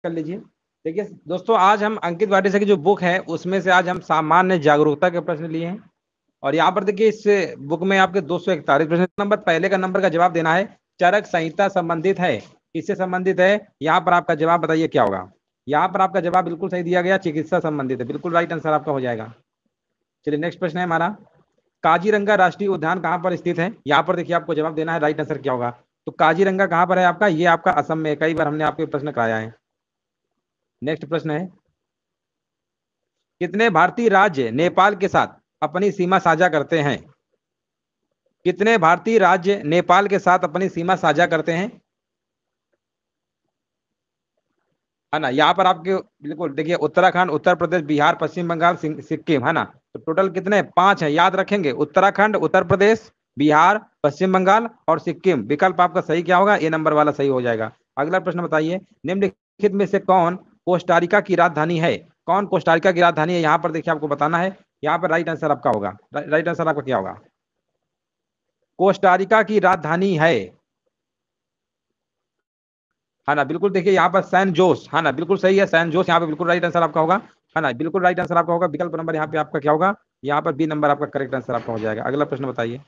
कर लीजिए। देखिए दोस्तों, आज हम अंकित वाडेकर की जो बुक है उसमें से आज हम सामान्य जागरूकता के प्रश्न लिए हैं। और यहाँ पर देखिए इस बुक में आपके 241 प्रश्न। नंबर पहले का नंबर का जवाब देना है। चरक संहिता संबंधित है, किससे संबंधित है? यहाँ पर आपका जवाब बताइए क्या होगा। यहाँ पर आपका जवाब बिल्कुल सही दिया गया, चिकित्सा संबंधित है, बिल्कुल राइट आंसर आपका हो जाएगा। चलिए नेक्स्ट प्रश्न है हमारा, काजीरंगा राष्ट्रीय उद्यान कहाँ पर स्थित है? यहाँ पर देखिए आपको जवाब देना है, राइट आंसर क्या होगा। तो काजीरंगा कहाँ पर है आपका? ये आपका असम में, कई बार हमने आपको प्रश्न कराया है। नेक्स्ट प्रश्न है, कितने भारतीय राज्य नेपाल के साथ अपनी सीमा साझा करते हैं? कितने भारतीय राज्य नेपाल के साथ अपनी सीमा साझा करते हैं? है ना, यहाँ पर आपके बिल्कुल देखिए उत्तराखंड, उत्तर प्रदेश, बिहार, पश्चिम बंगाल, सिक्किम, है ना। तो टोटल कितने? 5 है, याद रखेंगे। उत्तराखंड, उत्तर प्रदेश, बिहार, पश्चिम बंगाल और सिक्किम। विकल्प आपका सही क्या होगा? ए नंबर वाला सही हो जाएगा। अगला प्रश्न बताइए, निम्नलिखित में से कौन कोस्टारिका की राजधानी है? कौन कोस्टारिका की राजधानी है? यहाँ पर देखिए आपको बताना है। यहाँ पर राइट आंसर आपका होगा, राइट आंसर आपका क्या होगा? कोस्टारिका की राजधानी है ना, बिल्कुल देखिए यहाँ पर सैन जोस, है ना, बिल्कुल सही है, सैन जोस यहाँ पे बिल्कुल राइट आंसर आपका होगा। है ना, बिल्कुल राइट आंसर आपका होगा। विकल्प नंबर यहाँ पे आपका क्या होगा? यहाँ पर बी नंबर आपका करेक्ट आंसर आपका हो जाएगा। अगला प्रश्न बताइए,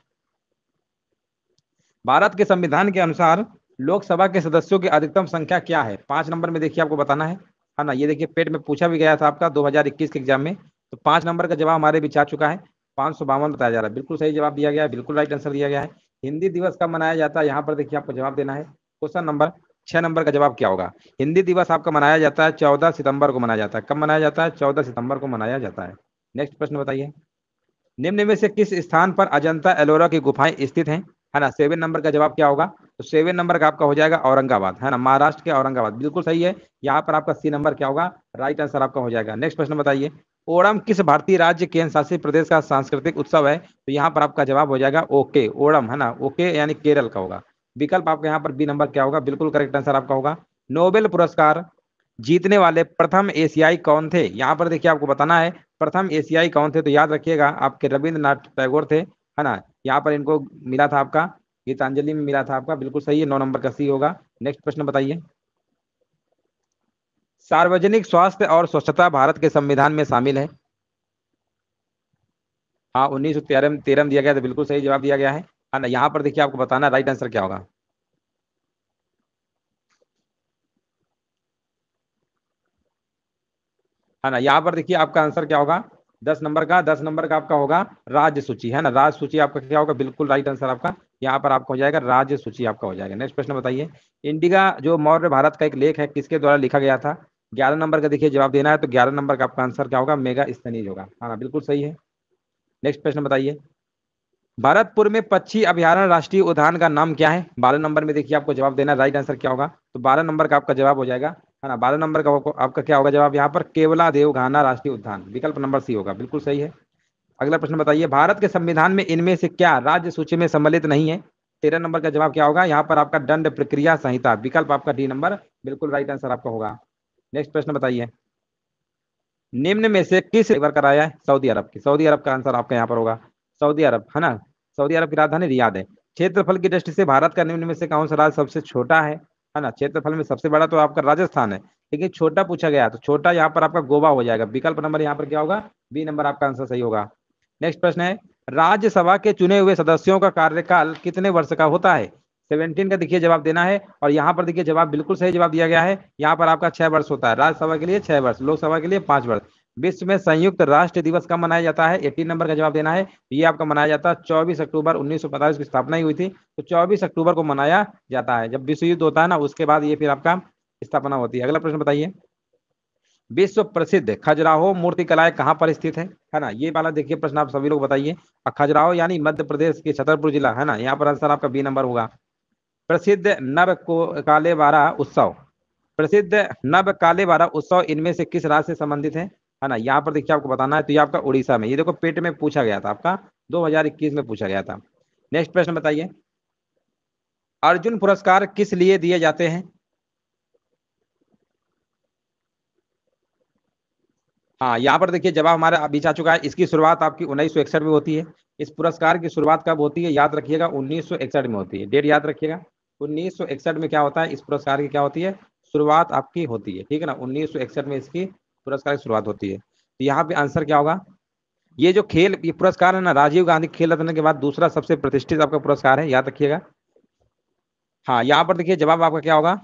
भारत के संविधान के अनुसार लोकसभा के सदस्यों की अधिकतम संख्या क्या है? 5 नंबर में देखिए आपको बताना है ना। ये देखिए पेट में पूछा भी गया था आपका 2021 के एग्जाम में। तो 5 नंबर का जवाब हमारे बीच आ चुका है, 552 बताया जा रहा है। बिल्कुल सही जवाब दिया गया है, बिल्कुल राइट आंसर दिया गया है। हिंदी दिवस कब मनाया जाता है? यहाँ पर देखिए आपको जवाब देना है। क्वेश्चन नंबर 6 नंबर का जवाब क्या होगा? हिंदी दिवस आपका मनाया जाता है 14 सितंबर को मनाया जाता है। कब मनाया जाता है? 14 सितंबर को मनाया जाता है। नेक्स्ट प्रश्न बताइए, निम्न में से किस स्थान पर अजंता एलोरा की गुफाएं स्थित हैं? है ना, 7 नंबर का जवाब क्या होगा? तो 7 नंबर का आपका हो जाएगा औरंगाबाद, है ना, महाराष्ट्र के औरंगाबाद, बिल्कुल सही है। यहाँ पर आपका सी नंबर क्या होगा? राइट आंसर आपका हो जाएगा। नेक्स्ट प्रश्न बताइए, ओणम किस भारतीय राज्य केंद्र शासित प्रदेश का सांस्कृतिक उत्सव है? तो यहाँ पर आपका जवाब हो जाएगा ओके, ओणम, है ना, ओके यानी केरल का होगा। विकल्प आपका यहाँ पर बी नंबर क्या होगा? बिल्कुल करेक्ट आंसर आपका होगा। नोबेल पुरस्कार जीतने वाले प्रथम एशियाई कौन थे? यहाँ पर देखिए आपको बताना है प्रथम एशियाई कौन थे। तो याद रखिएगा आपके रविंद्रनाथ टैगोर थे, है ना। यहाँ पर इनको मिला था आपका, गीतांजलि में मिला था आपका, बिल्कुल सही है, 9 नंबर का सी होगा। नेक्स्ट प्रश्न बताइए, सार्वजनिक स्वास्थ्य और स्वच्छता भारत के संविधान में शामिल है? हाँ, 1913 दिया गया, तो बिल्कुल सही जवाब दिया गया है ना। यहाँ पर देखिए आपको बताना राइट आंसर क्या होगा। है ना, यहाँ पर देखिए आपका आंसर क्या होगा? 10 नंबर का आपका होगा राज्य सूची, है ना, राज्य सूची आपका क्या होगा? बिल्कुल राइट आंसर आपका यहाँ पर आपका हो जाएगा, राज्य सूची आपका हो जाएगा। नेक्स्ट प्रश्न बताइए, इंडिका जो मौर्य भारत का एक लेख है किसके द्वारा लिखा गया था? 11 नंबर का देखिए जवाब देना है। तो 11 नंबर का आपका आंसर क्या होगा? मेगा स्तनीज होगा, हाँ बिल्कुल सही है। नेक्स्ट प्रश्न बताइए, भरतपुर में पक्षी अभयारण्य राष्ट्रीय उद्यान का नाम क्या है? 12 नंबर में देखिए आपको जवाब देना है, राइट आंसर क्या होगा? तो 12 नंबर का आपका जवाब हो जाएगा, है ना, 12 नंबर का आपका क्या होगा जवाब? यहाँ पर केवला देव घाना राष्ट्रीय उद्यान, विकल्प नंबर सी होगा, बिल्कुल सही है। अगला प्रश्न बताइए, भारत के संविधान में इनमें से क्या राज्य सूची में सम्मिलित नहीं है? 13 नंबर का जवाब क्या होगा? यहाँ पर आपका दंड प्रक्रिया संहिता, विकल्प आपका डी नंबर, बिल्कुल राइट आंसर आपका होगा। नेक्स्ट प्रश्न बताइए, निम्न में से किस बार कराया है? सऊदी अरब की, सऊदी अरब का आंसर आपका यहाँ पर होगा सऊदी अरब, है ना। सऊदी अरब की राजधानी रियाद है। क्षेत्रफल की दृष्टि से भारत का निम्न में से कौन सा राज्य सबसे छोटा है ना। क्षेत्रफल में सबसे बड़ा तो आपका राजस्थान है, लेकिन छोटा पूछा गया तो छोटा यहाँ पर आपका गोवा हो जाएगा। विकल्प नंबर यहाँ पर क्या होगा? बी नंबर आपका आंसर सही होगा। नेक्स्ट प्रश्न है, राज्यसभा के चुने हुए सदस्यों का कार्यकाल कितने वर्ष का होता है? 17 का देखिए जवाब देना है। और यहाँ पर देखिए जवाब बिल्कुल सही जवाब दिया गया है, यहाँ पर आपका 6 वर्ष होता है। राज्यसभा के लिए 6 वर्ष, लोकसभा के लिए 5 वर्ष। विश्व में संयुक्त राष्ट्र दिवस कब मनाया जाता है? 18 नंबर का जवाब देना है। ये आपका मनाया जाता है 24 अक्टूबर 1945 की स्थापना ही हुई थी, तो 24 अक्टूबर को मनाया जाता है। जब विश्व युद्ध होता है ना, उसके बाद ये फिर आपका स्थापना होती है। अगला प्रश्न बताइए, विश्व प्रसिद्ध खजुराहो मूर्तिकलाएं कहाँ पर स्थित है ना। ये वाला देखिए प्रश्न आप सभी लोग बताइए। खजुराहो यानी मध्य प्रदेश के छतरपुर जिला, है ना। यहाँ पर आंसर आपका बी नंबर होगा। प्रसिद्ध नव कालेबारा उत्सव, प्रसिद्ध नव कालेबारा उत्सव इनमें से किस राज्य से संबंधित है ना। यहाँ पर देखिए आपको बताना है। तो ये आपका उड़ीसा में, ये देखो पेट में पूछा गया था आपका, 2021 में पूछा गया था। नेक्स्ट प्रश्न बताइए, अर्जुन पुरस्कार किस लिए दिए जाते हैं? हाँ, यहाँ पर देखिए जवाब हमारे बीच आ चुका है। इसकी शुरुआत आपकी 1961 में होती है। इस पुरस्कार की शुरुआत कब होती है? याद रखिएगा 1961 में होती है। डेट याद रखिएगा, 1961 में क्या होता है, इस पुरस्कार की क्या होती है? शुरुआत आपकी होती है, ठीक है ना, 1961 में इसकी पुरस्कार की शुरुआत होती है। तो यहाँ पे आंसर क्या होगा, ये जो खेल ये पुरस्कार है ना, राजीव गांधी खेल रत्न के बाद दूसरा सबसे प्रतिष्ठित आपका पुरस्कार है, याद रखिएगा। हाँ, यहाँ पर देखिए जवाब आपका क्या होगा,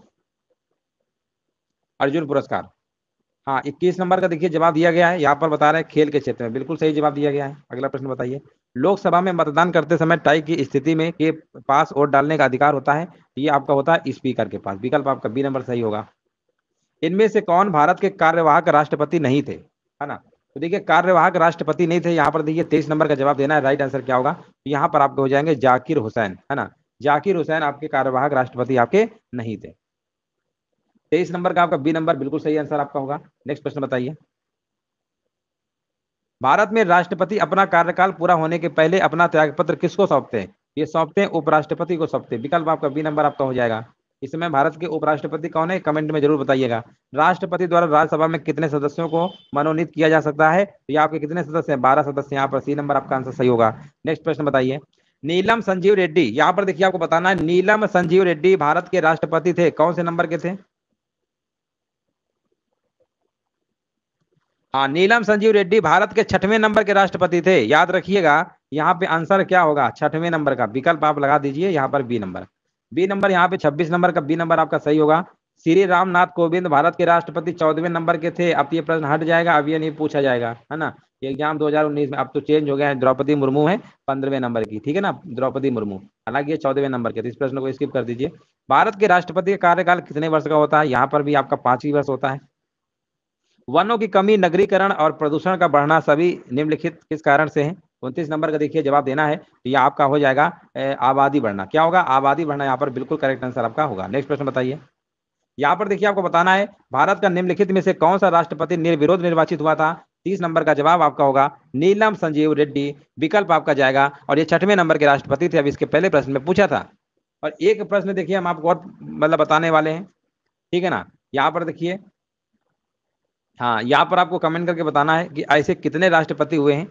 अर्जुन पुरस्कार। हाँ, 21 नंबर का देखिए जवाब दिया गया है, यहाँ पर बता रहे हैं खेल के क्षेत्र में, बिल्कुल सही जवाब दिया गया है। अगला प्रश्न बताइए, लोकसभा में मतदान करते समय टाई की स्थिति में के पास वोट डालने का अधिकार होता है, ये आपका होता है स्पीकर के पास, विकल्प आपका बी नंबर सही होगा। इनमें से कौन भारत के कार्यवाहक राष्ट्रपति नहीं थे, है ना, तो देखिए कार्यवाहक राष्ट्रपति नहीं थे, यहाँ पर देखिए 23 नंबर का जवाब देना है, राइट आंसर क्या होगा, यहाँ पर आपके हो जाएंगे जाकिर हुसैन, है ना, जाकिर हुसैन आपके कार्यवाहक राष्ट्रपति आपके नहीं थे। 23 नंबर का आपका बी नंबर बिल्कुल सही आंसर आपका होगा। नेक्स्ट प्रश्न बताइए, भारत में राष्ट्रपति अपना कार्यकाल पूरा होने के पहले अपना त्यागपत्र किसको सौंपते हैं, ये सौंपते हैं उपराष्ट्रपति को सौंपते हैं, विकल्प आपका बी नंबर आपका हो जाएगा। इस समय भारत के उपराष्ट्रपति कौन है, कमेंट में जरूर बताइएगा। राष्ट्रपति द्वारा राज्यसभा में कितने सदस्यों को मनोनीत किया जा सकता है, तो ये आपके कितने सदस्य हैं, 12 सदस्य, यहाँ पर सी नंबर आपका आंसर सही होगा। नेक्स्ट प्रश्न बताइए, नीलम संजीव रेड्डी, यहाँ पर देखिए आपको बताना है, नीलम संजीव रेड्डी भारत के राष्ट्रपति थे, कौन से नंबर के थे, हाँ, नीलम संजीव रेड्डी भारत के 6वें नंबर के राष्ट्रपति थे, याद रखिएगा। यहाँ पे आंसर क्या होगा, 6वें नंबर का विकल्प आप लगा दीजिए, यहाँ पर बी नंबर, बी नंबर यहाँ पे 26 नंबर का बी नंबर आपका सही होगा। श्री रामनाथ कोविंद भारत के राष्ट्रपति 14वें नंबर के थे, अब ये प्रश्न हट जाएगा, अब ये नहीं पूछा जाएगा, है ना, ये एग्जाम 2019 में अब तो चेंज हो गया है, द्रौपदी मुर्मू है 15वें नंबर की, ठीक है ना, द्रौपदी मुर्मू, हालांकि ये 14वें नंबर के, तो इस प्रश्न को स्किप कर दीजिए। भारत के राष्ट्रपति का कार्यकाल कितने वर्ष का होता है, यहाँ पर भी आपका 5 ही वर्ष होता है। वनों की कमी, नगरीकरण और प्रदूषण का बढ़ना सभी निम्नलिखित किस कारण से है, 29 नंबर का देखिए जवाब देना है, तो ये आपका हो जाएगा आबादी बढ़ना, क्या होगा, आबादी बढ़ना, यहाँ पर बिल्कुल करेक्ट आंसर आपका होगा। नेक्स्ट प्रश्न बताइए, यहाँ पर देखिए आपको बताना है, भारत का निम्नलिखित में से कौन सा राष्ट्रपति निर्विरोध निर्वाचित हुआ था, 30 नंबर का जवाब आपका होगा नीलम संजीव रेड्डी, विकल्प आपका जाएगा, और ये 6वें नंबर के राष्ट्रपति थे, अब इसके पहले प्रश्न में पूछा था। और एक प्रश्न देखिए हम आपको और मतलब बताने वाले हैं, ठीक है ना, यहाँ पर देखिए, हाँ, यहाँ पर आपको कमेंट करके बताना है कि ऐसे कितने राष्ट्रपति हुए हैं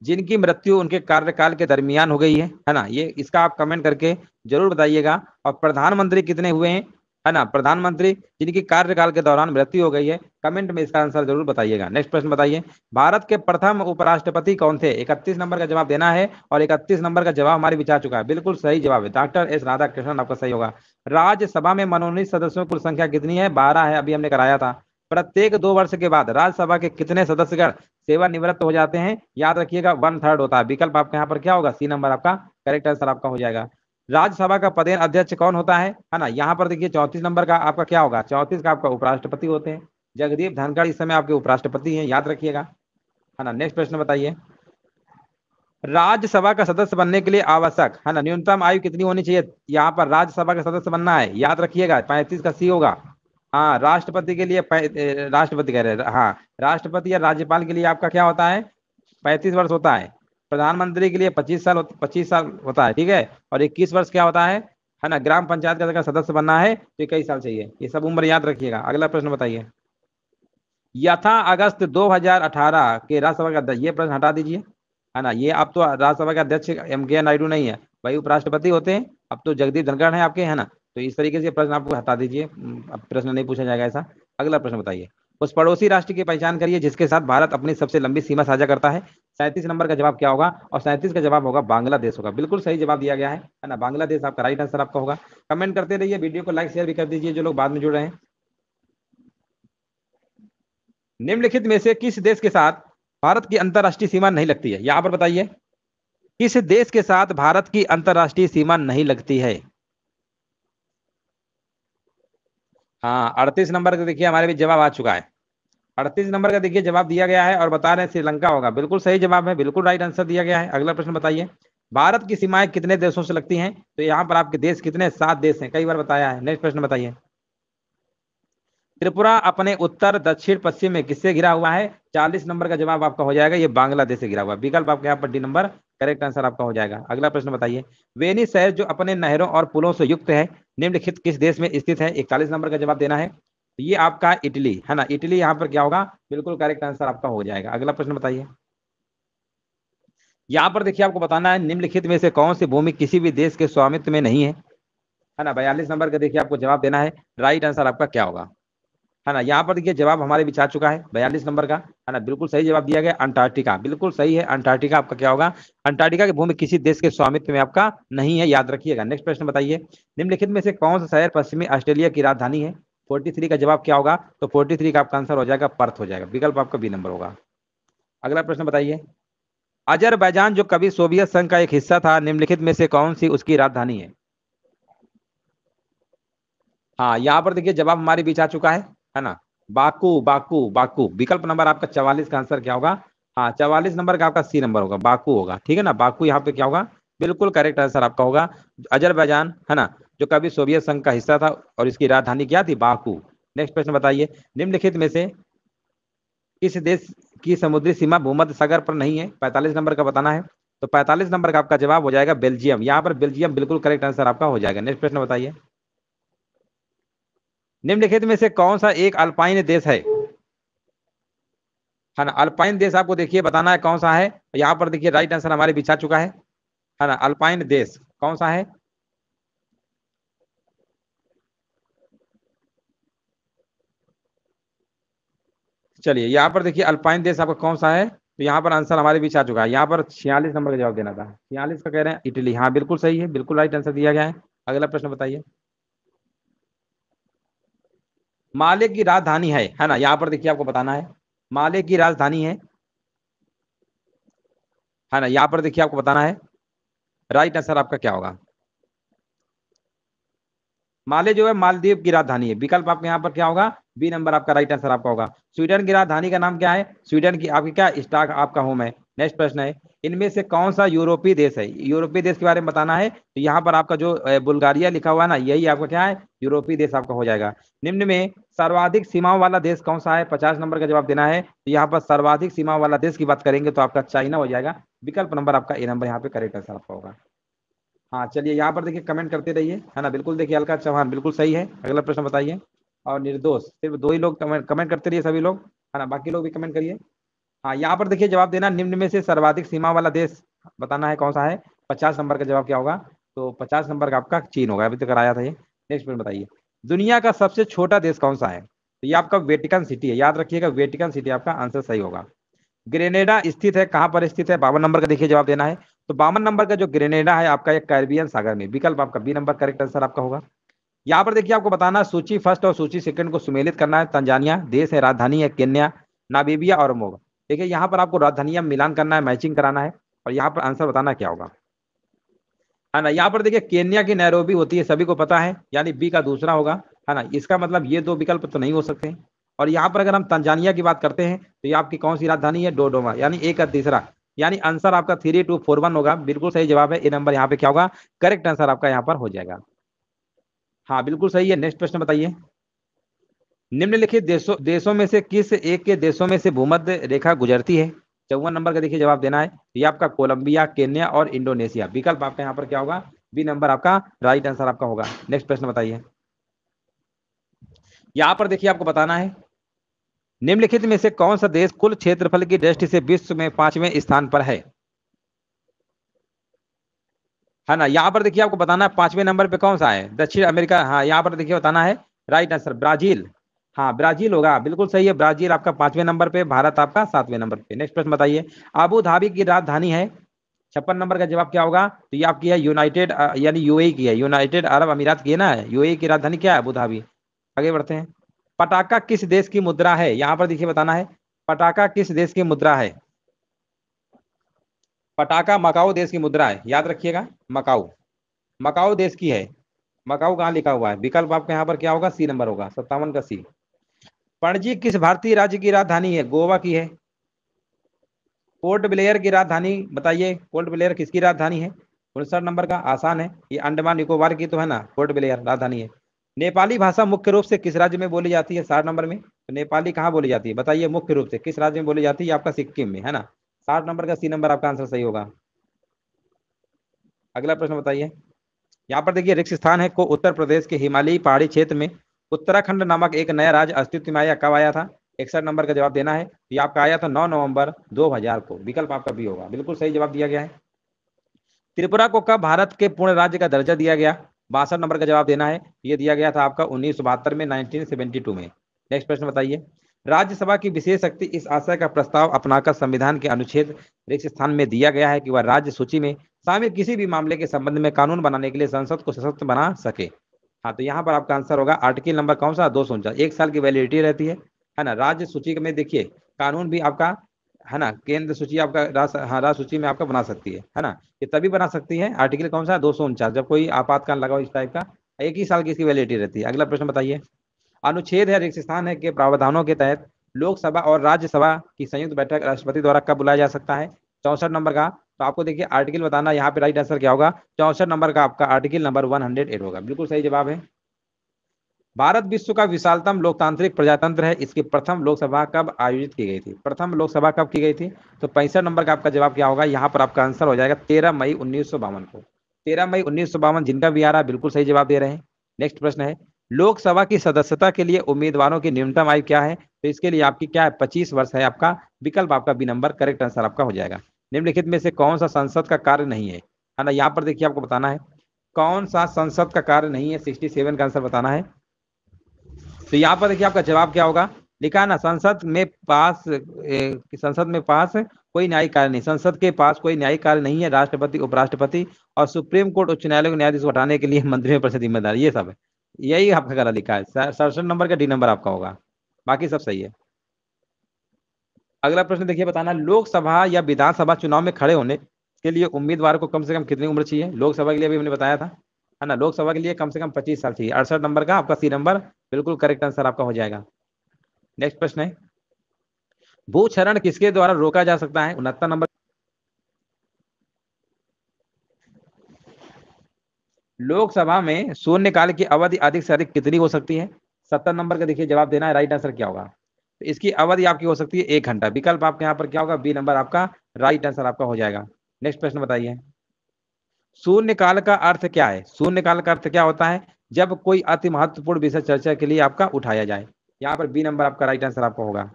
जिनकी मृत्यु उनके कार्यकाल के दरमियान हो गई है ना, ये इसका आप कमेंट करके जरूर बताइएगा। और प्रधानमंत्री कितने हुए हैं, है ना, प्रधानमंत्री जिनकी कार्यकाल के दौरान मृत्यु हो गई है, कमेंट में इसका आंसर जरूर बताइएगा। नेक्स्ट प्रश्न बताइए, भारत के प्रथम उपराष्ट्रपति कौन थे, 31 नंबर का जवाब देना है, और 31 नंबर का जवाब हमारे विचार चुका है, बिल्कुल सही जवाब है, डॉक्टर एस राधाकृष्णन आपका सही होगा। राज्यसभा में मनोनीत सदस्यों की कुल संख्या कितनी है, 12 है, अभी हमने कराया था। प्रत्येक 2 वर्ष के बाद राज्यसभा के कितने सदस्यगण सेवानिवृत्त हो जाते हैं, याद रखिएगा 1/3 होता है, विकल्प आपका यहाँ पर क्या होगा, सी नंबर आपका करेक्ट आंसर आपका हो जाएगा। राज्यसभा का पदेन अध्यक्ष कौन होता है ना, यहाँ पर देखिए 34 नंबर का आपका क्या होगा, 34 का आपका उपराष्ट्रपति होते हैं, जगदीप धनखड़ इस समय आपके उपराष्ट्रपति हैं, याद रखिएगा, है ना। नेक्स्ट प्रश्न बताइए, राज्यसभा का सदस्य बनने के लिए आवश्यक, है ना, न्यूनतम आयु कितनी होनी चाहिए, यहाँ पर राज्यसभा का सदस्य बनना है, याद रखिएगा 35 का सी होगा। हाँ, राष्ट्रपति के लिए राष्ट्रपति कह रहे हैं, हाँ, राष्ट्रपति या राज्यपाल के लिए आपका क्या होता है, 35 वर्ष होता है। प्रधानमंत्री के लिए 25 साल होता है, ठीक है, और 21 वर्ष क्या होता है ना, ग्राम पंचायत का अगर सदस्य बनना है तो 21 साल चाहिए, ये सब उम्र याद रखिएगा। अगला प्रश्न बताइए, यथा अगस्त 2018 के राज्यसभा का अध्यक्ष, ये प्रश्न हटा दीजिए, है ना, ये अब तो राज्यसभा के अध्यक्ष M.K. नायडू नहीं है, वही उपराष्ट्रपति होते हैं, अब तो जगदीप धनखड़ है आपके, है ना, तो इस तरीके से प्रश्न आपको हटा दीजिए, अब प्रश्न नहीं पूछा जाएगा ऐसा। अगला प्रश्न बताइए, उस पड़ोसी राष्ट्र की पहचान करिए जिसके साथ भारत अपनी सबसे लंबी सीमा साझा करता है, 37 नंबर का जवाब क्या होगा, और 37 का जवाब होगा बांग्लादेश होगा, बिल्कुल सही जवाब दिया गया है ना, बांग्लादेश आपका राइट आंसर आपका होगा। कमेंट करते रहिए, वीडियो को लाइक शेयर भी कर दीजिए जो लोग बाद में जुड़ रहे हैं। निम्नलिखित में से किस देश के साथ भारत की अंतरराष्ट्रीय सीमा नहीं लगती है, यहां पर बताइए, किस देश के साथ भारत की अंतरराष्ट्रीय सीमा नहीं लगती है। हाँ, 38 नंबर का देखिए हमारे भी जवाब आ चुका है, 38 नंबर का देखिए जवाब दिया गया है, और बता रहे हैं श्रीलंका होगा, बिल्कुल सही जवाब है, बिल्कुल राइट आंसर दिया गया है। अगला प्रश्न बताइए, भारत की सीमाएं कितने देशों से लगती हैं, तो यहाँ पर आपके देश कितने, 7 देश हैं, कई बार बताया है। नेक्स्ट प्रश्न बताइए, त्रिपुरा अपने उत्तर दक्षिण पश्चिम में किससे घिरा हुआ है, 40 नंबर का जवाब आपका हो जाएगा, ये बांग्लादेश से घिरा हुआ है, विकल्प आपके यहाँ पर डी नंबर करेक्ट आंसर आपका हो जाएगा। अगला प्रश्न बताइए, वेनिस शहर जो अपने नहरों और पुलों से युक्त है निम्नलिखित किस देश में स्थित है, 41 नंबर का जवाब देना है, ये आपका इटली, है ना, इटली यहाँ पर क्या होगा, बिल्कुल करेक्ट आंसर आपका हो जाएगा। अगला प्रश्न बताइए, यहाँ पर देखिए आपको बताना है निम्नलिखित में से कौन सी भूमि किसी भी देश के स्वामित्व में नहीं है है ना। 42 नंबर का देखिए आपको जवाब देना है, राइट आंसर आपका क्या होगा, है ना। यहाँ पर देखिए जवाब हमारे बीच आ चुका है 42 नंबर का, है ना। बिल्कुल सही जवाब दिया गया, अंटार्कटिका, बिल्कुल सही है। अंटार्कटिका आपका क्या होगा, अंटार्कटिका की भूमि किसी देश के स्वामित्व में आपका नहीं है, याद रखिएगा। नेक्स्ट प्रश्न बताइए, निम्नलिखित में से कौन सा शहर पश्चिमी ऑस्ट्रेलिया की राजधानी है। 43 का जवाब क्या होगा, तो 43 का आपका आंसर हो जाएगा पर्थ हो जाएगा, विकल्प आपका बी नंबर होगा। अगला प्रश्न बताइए, अजरबैजान जो कभी सोवियत संघ का एक हिस्सा था, निम्नलिखित में से कौन सी उसकी राजधानी है। हाँ, यहाँ पर देखिए जवाब हमारे बीच आ चुका है ना। बाकू, बाकू, बाकू, विकल्प नंबर आपका 44 का आंसर क्या होगा, हाँ 44 नंबर का आपका सी नंबर होगा, बाकू होगा, ठीक है ना। बाकू यहाँ पे क्या होगा, बिल्कुल करेक्ट आंसर आपका होगा। अजरबैजान, है ना, जो कभी सोवियत संघ का हिस्सा था और इसकी राजधानी क्या थी, बाकू। नेक्स्ट प्रश्न बताइए, निम्नलिखित में से किस देश की समुद्री सीमा भूमध्य सागर पर नहीं है, 45 नंबर का बताना है। तो 45 नंबर का आपका जवाब हो जाएगा बेल्जियम, यहाँ पर बेल्जियम बिल्कुल करेक्ट आंसर आपका हो जाएगा। नेक्स्ट प्रश्न बताइए, निम्नलिखित में से कौन सा एक अल्पाइन देश है ना। अल्पाइन देश आपको देखिए बताना है कौन सा है, यहाँ पर देखिए राइट आंसर हमारे बीच आ चुका है ना। अल्पाइन देश कौन सा है, चलिए यहाँ पर देखिए अल्पाइन देश आपका कौन सा है, तो यहाँ पर आंसर हमारे बीच आ चुका है। यहाँ पर 46 नंबर का जवाब देना था, 46 का कह रहे हैं इटली, हाँ बिल्कुल सही है, बिल्कुल राइट आंसर दिया गया है। अगला प्रश्न बताइए, माले की राजधानी है ना, यहाँ पर देखिए आपको बताना है, माले की राजधानी है ना, यहाँ पर देखिए आपको बताना है, राइट आंसर आपका क्या होगा। माले जो है मालदीव की राजधानी है, विकल्प आपके यहाँ पर क्या होगा, बी नंबर आपका राइट आंसर आपका होगा। स्वीडन की राजधानी का नाम क्या है, स्वीडन की आपकी क्या स्टॉक आपका होम है। नेक्स्ट प्रश्न है, इनमें से कौन सा यूरोपीय देश है, यूरोपीय देश के बारे में बताना है। तो यहाँ पर आपका जो बुल्गारिया लिखा हुआ है ना, यही आपका क्या है, यूरोपीय देश आपका हो जाएगा। निम्न में सर्वाधिक सीमाओं वाला देश कौन सा है, 50 नंबर का जवाब देना है। तो यहाँ पर सर्वाधिक सीमाओं वाला देश की बात करेंगे तो आपका चाइना हो जाएगा, विकल्प नंबर आपका ए नंबर यहाँ पे करेक्ट आंसर आपका होगा। हाँ चलिए यहाँ पर देखिए कमेंट करते रहिए, है ना, बिल्कुल देखिए अलका चौहान बिल्कुल सही है। अगला प्रश्न बताइए, और निर्दोष सिर्फ दो ही लोग कमेंट करते रहिए सभी लोग, है ना, बाकी लोग भी कमेंट करिए। हाँ यहाँ पर देखिए जवाब देना, निम्न में से सर्वाधिक सीमा वाला देश बताना है कौन सा है, 50 नंबर का जवाब क्या होगा, तो 50 नंबर का आपका चीन होगा, अभी तक आया था ये। नेक्स्ट प्रश्न बताइए, दुनिया का सबसे छोटा देश कौन सा है, तो ये आपका वेटिकन सिटी है, याद रखिएगा वेटिकन सिटी आपका आंसर सही होगा। ग्रेनेडा स्थित है, कहां पर स्थित है, 52 नंबर का देखिए जवाब देना है। तो 52 नंबर का जो ग्रेनेडा है आपका एक कैरिबियन सागर में, विकल्प आपका बी नंबर करेक्ट आंसर आपका होगा। यहाँ पर देखिए आपको बताना, सूची फर्स्ट और सूची सेकंड को सुमेलित करना है। तंजानिया देश है, राजधानी है केन्या, नामीबिया और मोगा। देखिए यहाँ पर आपको राजधानियां मिलान करना है, मैचिंग कराना है, और यहाँ पर आंसर बताना क्या होगा, है ना। यहाँ पर देखिए केन्या की नैरोबी होती है, सभी को पता है, यानी बी का दूसरा होगा, है ना। इसका मतलब ये दो विकल्प तो नहीं हो सकते। और यहाँ पर अगर हम तंजानिया की बात करते हैं तो ये आपकी कौन सी राजधानी है, डोडोमा, यानी एक का तीसरा, यानी आंसर आपका 3241 होगा, बिल्कुल सही जवाब है। ए नंबर यहाँ पे क्या होगा, करेक्ट आंसर आपका यहाँ पर हो जाएगा। हाँ बिल्कुल सही है। नेक्स्ट प्रश्न बताइए, निम्नलिखित देशों में से किस एक के देशों में से भूमध्य रेखा गुजरती है। 54 नंबर का देखिए जवाब देना है, ये आपका कोलंबिया, केन्या और इंडोनेशिया, विकल्प आपका यहाँ पर क्या होगा, बी नंबर आपका राइट आंसर आपका होगा। नेक्स्ट प्रश्न बताइए, यहाँ पर देखिए आपको बताना है, निम्नलिखित में से कौन सा देश कुल क्षेत्रफल की दृष्टि से विश्व में 5वें स्थान पर है ना। यहाँ पर देखिए आपको बताना है 5वें नंबर पे कौन सा है, दक्षिण अमेरिका, हाँ यहाँ पर देखिए बताना है, राइट आंसर ब्राजील, हाँ ब्राजील होगा, बिल्कुल सही है, ब्राजील आपका 5वें नंबर पे, भारत आपका 7वें नंबर पे। नेक्स्ट प्रश्न बताइए, अबू धाबी की राजधानी है, 56 नंबर का जवाब क्या होगा, तो ये आपकी है यूनाइटेड यानी यूएई की है, यूनाइटेड अरब अमीरात की है ना, यूएई की राजधानी क्या है, अबू धाबी। आगे बढ़ते हैं, पटाखा किस देश की मुद्रा है, यहाँ पर देखिए बताना है, पटाखा किस देश की मुद्रा है। पटाखा मकाऊ देश की मुद्रा है, याद रखिएगा, मकाऊ, मकाऊ देश की है। मकाऊ कहाँ लिखा हुआ है, विकल्प आपका यहाँ पर क्या होगा, सी नंबर होगा, 57 का सी। पणजी किस भारतीय राज्य की राजधानी है, गोवा की है। पोर्ट ब्लेयर की राजधानी बताइए, पोर्ट ब्लेयर किसकी राजधानी है, 59 नंबर का, आसान है, ये अंडमान निकोबार की तो है ना, पोर्ट ब्लेयर राजधानी है। नेपाली भाषा मुख्य रूप से किस राज्य में बोली जाती है, 60 नंबर में, तो नेपाली कहाँ बोली जाती है बताइए, मुख्य रूप से किस राज्य में बोली जाती है, आपका सिक्किम में, है ना। 60 नंबर का सी नंबर आपका आंसर सही होगा। अगला प्रश्न बताइए, यहाँ पर देखिए रिक्त स्थान है को उत्तर प्रदेश के हिमालयी पहाड़ी क्षेत्र में उत्तराखंड नामक एक नया राज्य अस्तित्व में आया, कब आया था, 61 नंबर का जवाब देना है। ये आपका आया था 9 नवंबर 2000 को, विकल्प आपका भी होगा, बिल्कुल सही जवाब दिया गया है। त्रिपुरा को कब भारत के पूर्ण राज्य का दर्जा दिया गया, 62 नंबर का जवाब देना है। ये दिया गया था आपका 1972 में, 1972 में। नेक्स्ट प्रश्न बताइए। राज्यसभा की विशेष शक्ति इस आशय का प्रस्ताव अपनाकर संविधान के अनुच्छेद रिक्त स्थान में दिया गया है कि वह राज्य सूची में शामिल किसी भी मामले के संबंध में कानून बनाने के लिए संसद को सशक्त बना सके। हाँ, तो यहाँ पर आपका आंसर होगा आर्टिकल नंबर कौन सा, 249। 1 साल की वैलिडिटी रहती है ना। राज्य सूची में देखिए कानून भी आपका है ना, केंद्र सूची आपका राज्य सूची में आपका बना सकती है ना। ये तभी बना सकती है, आर्टिकल कौन सा, 249, जब कोई आपातकाल लगा हो इस टाइप का। 1 ही साल की इसकी वैलिडिटी रहती है। अगला प्रश्न बताइए। अनुच्छेद है रिक्त स्थान है के प्रावधानों के तहत लोकसभा और राज्यसभा की संयुक्त बैठक राष्ट्रपति द्वारा कब बुलाया जा सकता है। 64 नंबर का। तो आपको देखिए आर्टिकल बताना, यहाँ पे राइट आंसर क्या होगा, 64 नंबर का आपका आर्टिकल नंबर 108 होगा। बिल्कुल सही जवाब है। भारत विश्व का विशालतम लोकतांत्रिक प्रजातंत्र है, इसकी प्रथम लोकसभा कब आयोजित की गई थी। प्रथम लोकसभा कब की गई थी। तो 65 नंबर का आपका जवाब क्या होगा, यहाँ पर आपका आंसर हो जाएगा 13 मई 1952 को। 13 मई 1952 जिनका भी आ रहा है बिल्कुल सही जवाब दे रहे हैं। नेक्स्ट प्रश्न है, लोकसभा की सदस्यता के लिए उम्मीदवारों की न्यूनतम आयु क्या है। तो इसके लिए आपकी क्या है, 25 वर्ष है आपका। विकल्प आपका बी नंबर करेक्ट आंसर आपका हो जाएगा। निम्नलिखित में से कौन सा संसद का कार्य नहीं है ना। यहाँ पर देखिए आपको बताना है कौन सा संसद का कार्य नहीं है, 67 का आंसर बताना है। तो यहाँ पर देखिए आपका जवाब क्या होगा, लिखा है ना, संसद में पास कोई न्यायिक कार्य नहीं। संसद के पास कोई न्यायिक कार्य नहीं है। राष्ट्रपति, उपराष्ट्रपति और सुप्रीम कोर्ट उच्च न्यायालय के न्यायाधीश को हटाने के लिए मंत्रियों पर जिम्मेदार, ये सब है। यही आपका गलत लिखा है। 67 नंबर का डी नंबर आपका होगा, बाकी सब सही है। अगला प्रश्न देखिए बताना, लोकसभा या विधानसभा चुनाव में खड़े होने के लिए उम्मीदवार को कम से कम कितनी उम्र चाहिए। लोकसभा के लिए भी हमने बताया था है ना, लोकसभा के लिए कम से कम 25 साल चाहिए। 68 नंबर का आपका सी नंबर बिल्कुल करेक्ट आंसर आपका हो जाएगा। नेक्स्ट प्रश्न है, भूक्षरण किसके द्वारा रोका जा सकता है। 69 नंबर। लोकसभा में शून्यकाल की अवधि अधिक से अधिक कितनी हो सकती है। 70 नंबर का देखिए जवाब देना है, राइट आंसर क्या होगा। तो इसकी अवधि आपकी हो सकती है 1 घंटा। विकल्प आपके यहाँ पर क्या होगा, बी नंबर आपका राइट आंसर आपका हो जाएगा। नेक्स्ट प्रश्न बताइए, शून्यकाल का अर्थ क्या है। शून्यकाल का अर्थ क्या होता है, जब कोई अति महत्वपूर्ण विषय चर्चा के लिए आपका उठाया जाए। यहाँ पर बी नंबर आपका राइट आंसर आपका होगा।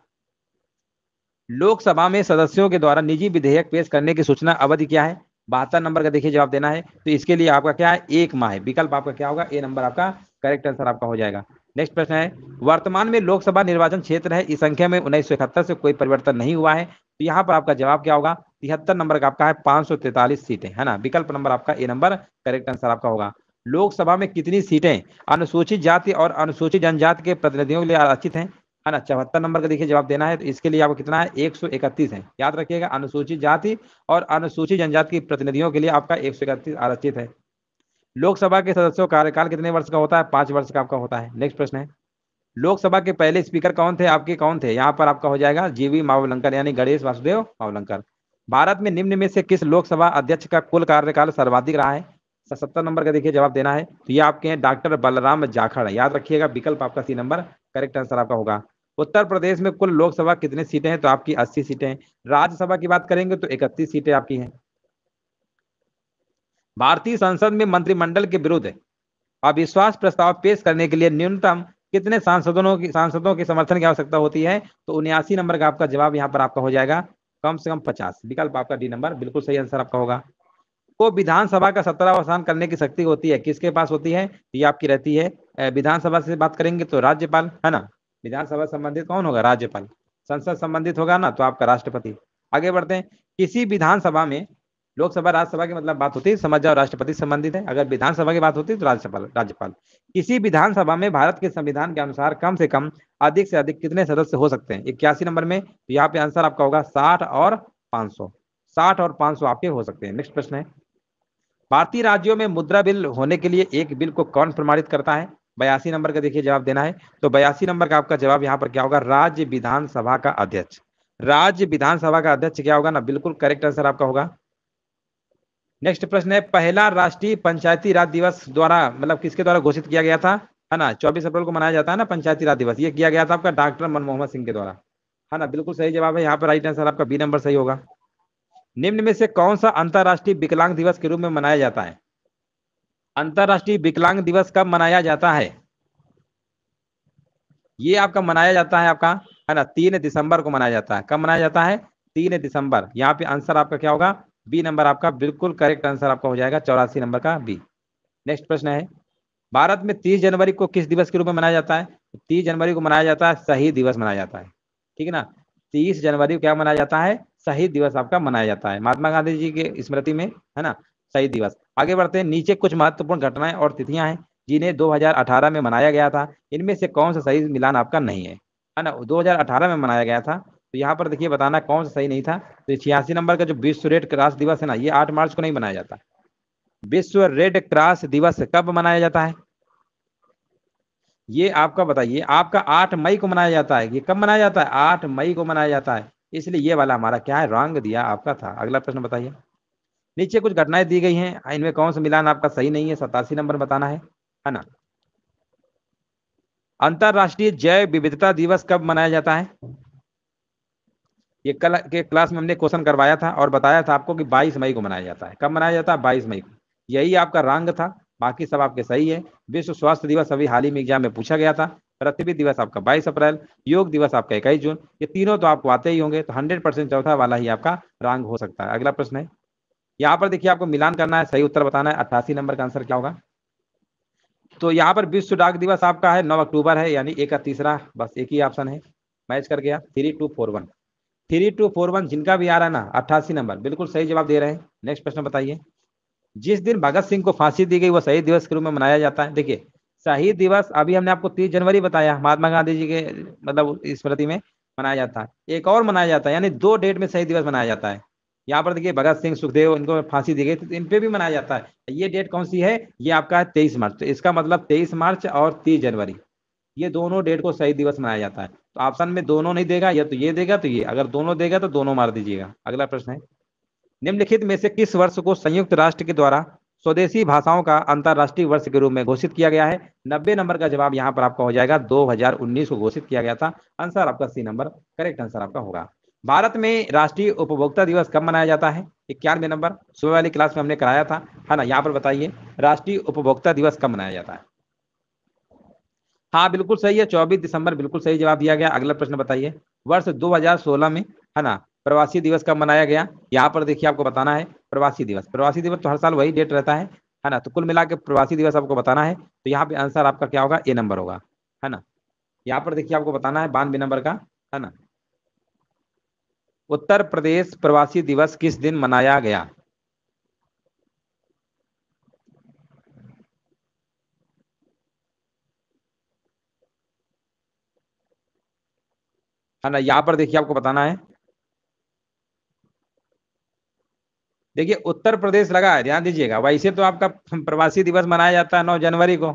लोकसभा में सदस्यों के द्वारा निजी विधेयक पेश करने की सूचना अवधि क्या है। 72 नंबर का देखिए जवाब देना है। तो इसके लिए आपका क्या है, 1 माह है। विकल्प आपका क्या होगा, ए नंबर आपका करेक्ट आंसर आपका हो जाएगा। नेक्स्ट प्रश्न है, वर्तमान में लोकसभा निर्वाचन क्षेत्र है, इस संख्या में 1971 से कोई परिवर्तन नहीं हुआ है। तो यहाँ पर आपका जवाब क्या होगा, 73 नंबर का आपका है 543 सीटें है ना। विकल्प नंबर आपका ए नंबर करेक्ट आंसर आपका होगा। लोकसभा में कितनी सीटें अनुसूचित जाति और अनुसूचित जनजाति के प्रतिनिधियों के लिए आरक्षित हैं है ना। 74 नंबर का देखिए जवाब देना है। तो इसके लिए आपको कितना है, 131 है। याद रखिएगा, अनुसूचित जाति और अनुसूचित जनजाति के प्रतिनिधियों के लिए आपका 131 आरक्षित है। लोकसभा के सदस्यों का कार्यकाल कितने वर्ष का होता है, 5 वर्ष का आपका होता है। नेक्स्ट प्रश्न है, लोकसभा के पहले स्पीकर कौन थे, आपके कौन थे। यहाँ पर आपका हो जाएगा जीवी मावलंकर यानी गणेश वासुदेव मावलंकर। भारत में निम्न में से किस लोकसभा अध्यक्ष का कुल कार्यकाल सर्वाधिक रहा है। 70 नंबर का देखिए जवाब देना है। तो ये आपके हैं डॉक्टर बलराम जाखड़। याद रखिएगा, विकल्प आपका सी नंबर करेक्ट आंसर आपका होगा। उत्तर प्रदेश में कुल लोकसभा कितनी सीटें हैं, तो आपकी 80 सीटें हैं। राज्यसभा की बात करेंगे तो 31 सीटें आपकी हैं। भारतीय संसद में मंत्रिमंडल के विरुद्ध अविश्वास प्रस्ताव पेश करने के लिए न्यूनतम कितने सांसदों की समर्थन की आवश्यकता होती है। तो 79 नंबर का आपका जवाब यहाँ पर आपका हो जाएगा कम से कम 50। विकल्प आपका डी नंबर बिल्कुल सही आंसर आपका होगा। को विधानसभा का सत्तावसान करने की शक्ति होती है, किसके पास होती है। ये आपकी रहती है विधानसभा से बात करेंगे तो राज्यपाल है ना। विधानसभा संबंधित कौन होगा, राज्यपाल। संसद संबंधित होगा ना, तो आपका राष्ट्रपति। आगे बढ़ते हैं, किसी विधानसभा में लोकसभा राज्यसभा की मतलब बात होती है, समझ जाओ राष्ट्रपति संबंधित है। अगर विधानसभा की बात होती है तो राज्यपाल। किसी विधानसभा में भारत के संविधान के अनुसार कम से कम अधिक से अधिक कितने सदस्य हो सकते हैं। 81 नंबर में। तो यहाँ पे आंसर आपका होगा 60 और 500। 60 और 500 आपके हो सकते हैं। नेक्स्ट प्रश्न है, भारतीय राज्यों में मुद्रा बिल होने के लिए एक बिल को कौन प्रमाणित करता है। 82 नंबर का देखिए जवाब देना है। तो 82 नंबर का आपका जवाब यहाँ पर क्या होगा, राज्य विधानसभा का अध्यक्ष। राज्य विधानसभा का अध्यक्ष क्या होगा ना, बिल्कुल करेक्ट आंसर आपका होगा। नेक्स्ट प्रश्न है, पहला राष्ट्रीय पंचायती राज दिवस द्वारा मतलब किसके द्वारा घोषित किया गया था है ना। 24 अप्रैल को मनाया जाता है ना पंचायती राज दिवस। ये किया गया था आपका डॉक्टर मनमोहन सिंह के द्वारा है ना। बिल्कुल सही जवाब है, यहाँ पर राइट आंसर आपका बी नंबर सही होगा। निम्न में से कौन सा अंतरराष्ट्रीय विकलांग दिवस के रूप में मनाया जाता है। अंतरराष्ट्रीय विकलांग दिवस कब मनाया जाता है। ये आपका मनाया जाता है आपका है ना 3 दिसंबर को मनाया जाता है। कब मनाया जाता है, 3 दिसंबर। यहाँ पे आंसर आपका क्या होगा, बी नंबर आपका बिल्कुल करेक्ट आंसर आपका हो जाएगा 84 नंबर का बी। नेक्स्ट प्रश्न है, भारत में 30 जनवरी को किस दिवस के रूप में मनाया जाता है? 30 जनवरी को मनाया जाता है शहीद दिवस मनाया जाता है, ठीक है ना। 30 जनवरी को क्या मनाया जाता है? शहीद दिवस आपका मनाया जाता है, महात्मा गांधी जी के स्मृति में, है ना, शहीद दिवस। आगे बढ़ते हैं, नीचे कुछ महत्वपूर्ण घटनाएं और तिथियां हैं जिन्हें 2018 में मनाया गया था, इनमें से कौन सा सही मिलान आपका नहीं है ना। 2018 में मनाया गया था, तो यहाँ पर देखिए बताना कौन सा सही नहीं था। तो 86 नंबर का जो विश्व रेड क्रॉस दिवस है ना, ये 8 मार्च को नहीं मनाया जाता। विश्व रेड क्रॉस दिवस कब मनाया जाता है? ये आपका बताइए, आपका 8 मई को मनाया जाता है। ये कब मनाया जाता है? 8 मई को मनाया जाता है, इसलिए ये वाला हमारा क्या है, रॉन्ग दिया आपका था। अगला प्रश्न बताइए। नीचे कुछ घटनाएं दी गई हैं, इनमें कौन सा मिलान आपका सही नहीं है, 87 नंबर बताना है ना। अंतरराष्ट्रीय जैव विविधता दिवस कब मनाया जाता है? ये कल के क्लास में हमने क्वेश्चन करवाया था और बताया था आपको कि 22 मई को मनाया जाता है। कब मनाया जाता है? 22 मई को। यही आपका रंग था, बाकी सब आपके सही है। विश्व स्वास्थ्य दिवस अभी हाल ही में एग्जाम में पूछा गया था। पृथ्वी दिवस आपका 22 अप्रैल, योग दिवस आपका 21 जून। ये तीनों तो आपको आते ही होंगे, तो 100% चौथा वाला ही आपका रंग हो सकता है। अगला प्रश्न है, यहाँ पर देखिए आपको मिलान करना है, सही उत्तर बताना है। 88 नंबर का आंसर क्या होगा? तो यहाँ पर विश्व डाक दिवस आपका है 9 अक्टूबर है, यानी एक का तीसरा, बस एक ही ऑप्शन है, मैच कर गया। 3241, 3241 जिनका भी आ रहा है ना, 88 नंबर बिल्कुल सही जवाब दे रहे हैं। नेक्स्ट प्रश्न बताइए। जिस दिन भगत सिंह को फांसी दी गई वो शहीद दिवस के रूप में मनाया जाता है। देखिए शहीद दिवस अभी हमने आपको 30 जनवरी बताया, महात्मा गांधी जी के मतलब स्मृति में मनाया जाता है। एक और मनाया जाता है, यानी 2 डेट में शहीद दिवस मनाया जाता है। यहाँ पर देखिए भगत सिंह सुखदेव इनको फांसी दी गई, तो इन पे भी मनाया जाता है। ये डेट कौन सी है? ये आपका है 23 मार्च। तो इसका मतलब 23 मार्च और 30 जनवरी, ये दोनों डेट को शहीद दिवस मनाया जाता है। तो ऑप्शन में दोनों नहीं देगा, या तो ये देगा तो ये, अगर दोनों देगा तो दोनों मार दीजिएगा। अगला प्रश्न है, निम्नलिखित में से किस वर्ष को संयुक्त राष्ट्र के द्वारा स्वदेशी भाषाओं का अंतर्राष्ट्रीय वर्ष के रूप में घोषित किया गया है? 90 नंबर का जवाब यहाँ पर आपका हो जाएगा, 2019 को घोषित किया गया था। आंसर आपका सी नंबर करेक्ट आंसर आपका होगा। भारत में राष्ट्रीय उपभोक्ता दिवस कब मनाया जाता है? 91 नंबर, सुबह वाली क्लास में हमने कराया था, है ना। यहाँ पर बताइए राष्ट्रीय उपभोक्ता दिवस कब मनाया जाता है? हाँ बिल्कुल सही है, 24 दिसंबर बिल्कुल सही जवाब दिया गया। अगला प्रश्न बताइए, वर्ष 2016 में, है ना, प्रवासी दिवस कब मनाया गया? यहाँ पर देखिए आपको बताना है प्रवासी दिवस। प्रवासी दिवस तो हर साल वही डेट रहता है ना। तो कुल मिला के प्रवासी दिवस आपको बताना है, तो यहाँ पे आंसर आपका क्या होगा? ए नंबर होगा, है ना। यहाँ पर देखिए आपको बताना है 92 नंबर का, है ना। उत्तर प्रदेश प्रवासी दिवस किस दिन मनाया गया? है ना, यहाँ पर देखिए आपको बताना है। देखिए उत्तर प्रदेश लगा है, ध्यान दीजिएगा। वैसे तो आपका प्रवासी दिवस मनाया जाता है 9 जनवरी को,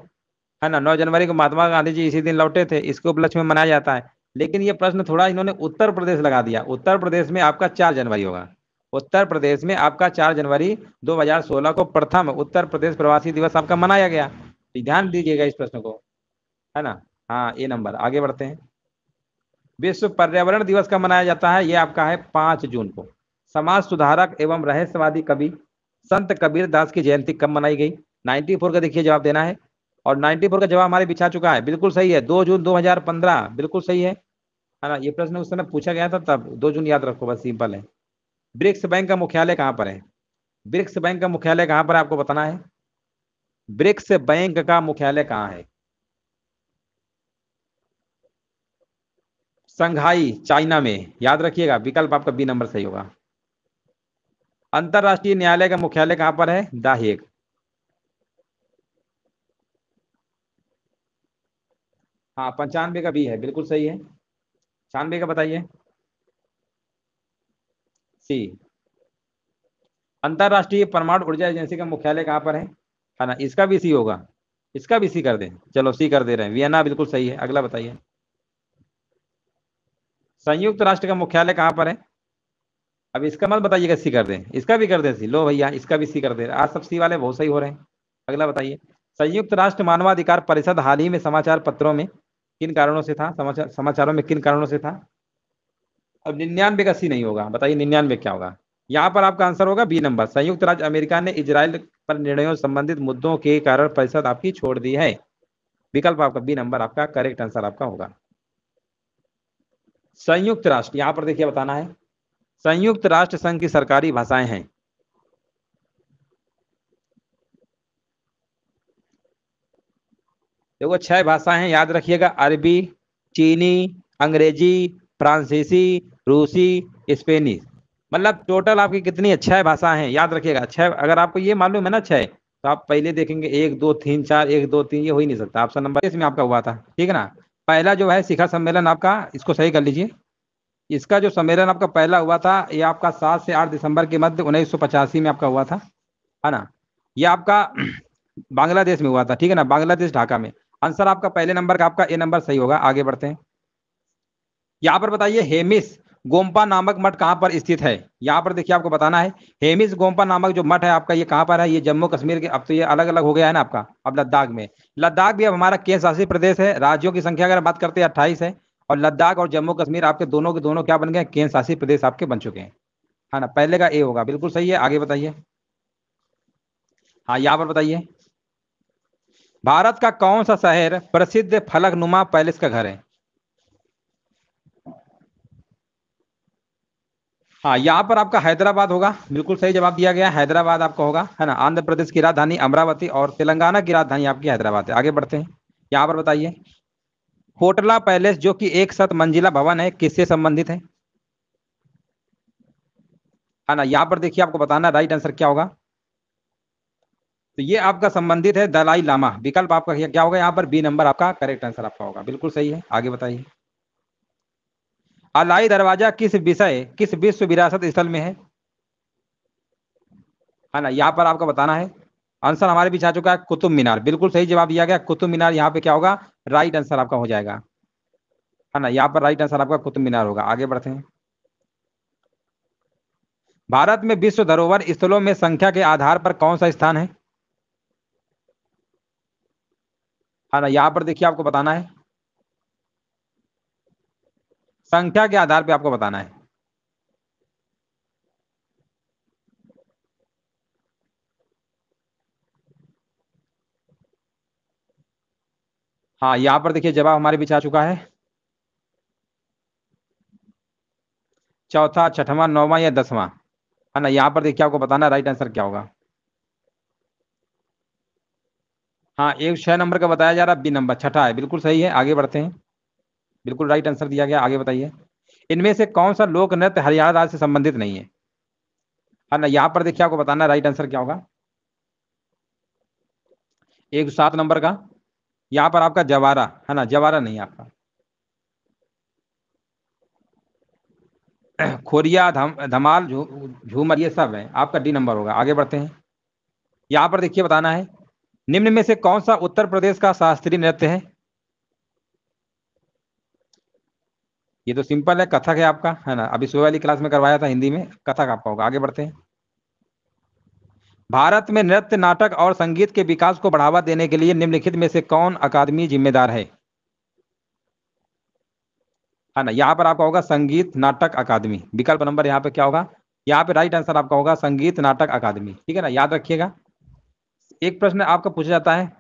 है ना। 9 जनवरी को महात्मा गांधी जी इसी दिन लौटे थे, इसके उपलक्ष्य में मनाया जाता है। लेकिन ये प्रश्न थोड़ा इन्होंने उत्तर प्रदेश लगा दिया। उत्तर प्रदेश में आपका 4 जनवरी होगा। उत्तर प्रदेश में आपका 4 जनवरी 2016 को प्रथम उत्तर प्रदेश प्रवासी दिवस आपका मनाया गया। तो ध्यान दीजिएगा इस प्रश्न को, है ना। हाँ ए नंबर। आगे बढ़ते हैं, विश्व पर्यावरण दिवस कब मनाया जाता है? ये आपका है 5 जून को। समाज सुधारक एवं रहस्यवादी कवि संत कबीर दास की जयंती कब मनाई गई? 94 का देखिए जवाब देना है, और 94 का जवाब हमारे बिछा चुका है, बिल्कुल सही है, 2 जून 2015 बिल्कुल सही है ना। ये प्रश्न उस समय पूछा गया था, तब 2 जून याद रखो, बस सिंपल है। ब्रिक्स बैंक का मुख्यालय कहाँ पर है? ब्रिक्स बैंक का मुख्यालय कहाँ पर है आपको बताना है। ब्रिक्स बैंक का मुख्यालय कहाँ है? संघाई चाइना में, याद रखिएगा, विकल्प आपका बी नंबर सही होगा। अंतरराष्ट्रीय न्यायालय का मुख्यालय कहां पर है? The Hague. हाँ 95 का भी है, बिल्कुल सही है। 96 का बताइए। सी। अंतरराष्ट्रीय परमाणु ऊर्जा एजेंसी का मुख्यालय कहां पर है ना। इसका भी सी होगा, इसका भी सी कर दें, चलो सी कर दे रहे हैं, वियना बिल्कुल सही है। अगला बताइए, संयुक्त राष्ट्र का मुख्यालय कहां पर है? अब इसका मत बताइएगा सी कर दें, इसका भी कर दें सी। लो भैया इसका भी सी कर दे, आज सब सी वाले बहुत सही हो रहे हैं। अगला बताइए, संयुक्त राष्ट्र मानवाधिकार परिषद हाल ही में समाचार पत्रों में किन कारणों से था? समाचारों में किन कारणों से था? अब 99 का सी नहीं होगा, बताइए 99 क्या होगा? यहाँ पर आपका आंसर होगा बी नंबर, संयुक्त राज्य अमेरिका ने इजराइल पर निर्णयों संबंधित मुद्दों के कारण परिषद आपकी छोड़ दी है। विकल्प आपका बी नंबर आपका करेक्ट आंसर आपका होगा। संयुक्त राष्ट्र, यहाँ पर देखिए बताना है, संयुक्त राष्ट्र संघ की सरकारी भाषाएं हैं। देखो 6 भाषाएं हैं, याद रखिएगा। अरबी, चीनी, अंग्रेजी, फ्रांसीसी, रूसी, स्पेनिश। मतलब टोटल आपकी कितनी है? 6 भाषाएं हैं, याद रखिएगा। 6, अगर आपको ये मालूम है ना 6, तो आप पहले देखेंगे 1 2 3 4, 1 2 3, ये हो ही नहीं सकता। ऑप्शन नंबर इसमें आपका हुआ था, ठीक है ना। पहला जो है शिखर सम्मेलन आपका, इसको सही कर लीजिए। इसका जो सम्मेलन आपका पहला हुआ था, ये आपका 7 से 8 दिसंबर के मध्य 1985 में आपका हुआ था, है ना। ये आपका बांग्लादेश में हुआ था, ठीक है ना, बांग्लादेश ढाका में। आंसर आपका पहले नंबर का आपका ए नंबर सही होगा। आगे बढ़ते हैं। यहाँ पर बताइए हेमिस गोम्पा नामक मठ कहाँ पर स्थित है? यहाँ पर देखिए आपको बताना है। हेमिस गोम्पा नामक जो मठ है आपका, ये कहाँ पर है? ये जम्मू कश्मीर के, अब तो ये अलग अलग हो गया है ना आपका, अब लद्दाख में। लद्दाख भी अब हमारा केंद्र शासित प्रदेश है। राज्यों की संख्या अगर बात करते हैं 28 है। और लद्दाख और जम्मू कश्मीर आपके दोनों के दोनों क्या बन गए? केंद्र शासित प्रदेश आपके बन चुके हैं, है ना। पहले का ए होगा, बिल्कुल सही है। आगे बताइए। हाँ, यहाँ पर बताइए। भारत का कौन सा शहर प्रसिद्ध फलकनुमा पैलेस का घर है? हाँ, यहाँ पर आपका हैदराबाद होगा, बिल्कुल सही जवाब दिया गया। हैदराबाद आपका होगा, है ना। आंध्र प्रदेश की राजधानी अमरावती और तेलंगाना की राजधानी आपकी हैदराबाद है। आगे बढ़ते हैं। यहाँ पर बताइए। कोटला पैलेस जो कि एक 7 मंजिला भवन है, किससे संबंधित है ना। यहाँ पर देखिए आपको बताना राइट आंसर क्या होगा। तो ये आपका संबंधित है दलाई लामा। विकल्प आपका क्या होगा? यहाँ पर बी नंबर आपका करेक्ट आंसर आपका होगा, बिल्कुल सही है। आगे बताइए। अलाई दरवाजा किस विश्व विरासत स्थल में है ना। यहाँ पर आपको बताना है। आंसर हमारे बीच आ चुका है कुतुब मीनार, बिल्कुल सही जवाब दिया गया। कुतुब मीनार यहाँ पे क्या होगा? राइट आंसर आपका हो जाएगा, है ना। यहाँ पर राइट आंसर आपका कुतुब मीनार होगा। आगे बढ़ते हैं। भारत में विश्व धरोहर स्थलों में संख्या के आधार पर कौन सा स्थान है ना। यहाँ पर देखिए आपको बताना है। संख्या के आधार पर आपको बताना है। हाँ, यहाँ पर देखिए जवाब हमारे बीच आ चुका है। चौथा, छठवां, नौवां या 10वां, है ना। यहाँ पर देखिए आपको बताना राइट आंसर क्या होगा। हाँ, एक 6 नंबर का बताया जा रहा है, बी नंबर छठा है, बिल्कुल सही है। आगे बढ़ते हैं। बिल्कुल राइट आंसर दिया गया। आगे बताइए। इनमें से कौन सा लोक नृत्य हरियाणा राज्य से संबंधित नहीं है ना। यहाँ पर देखिए आपको बताना राइट आंसर क्या होगा। एक 7 नंबर का, यहाँ पर आपका जवारा, है ना। जवारा नहीं है आपका। खोरिया, धमाल, झूमर, ये सब है आपका। डी नंबर होगा। आगे बढ़ते हैं। यहाँ पर देखिए बताना है। निम्न में से कौन सा उत्तर प्रदेश का शास्त्रीय नृत्य ये तो सिंपल है, कथक है आपका, है ना। अभी सुबह वाली क्लास में करवाया था हिंदी में, कथक आपका होगा। आगे बढ़ते हैं। भारत में नृत्य, नाटक और संगीत के विकास को बढ़ावा देने के लिए निम्नलिखित में से कौन अकादमी जिम्मेदार है ना। यहाँ पर आपका होगा संगीत नाटक अकादमी। विकल्प नंबर यहाँ पे क्या होगा? यहाँ पे राइट आंसर आपका होगा संगीत नाटक अकादमी, ठीक है ना। याद रखिएगा। एक प्रश्न आपका पूछा जाता है,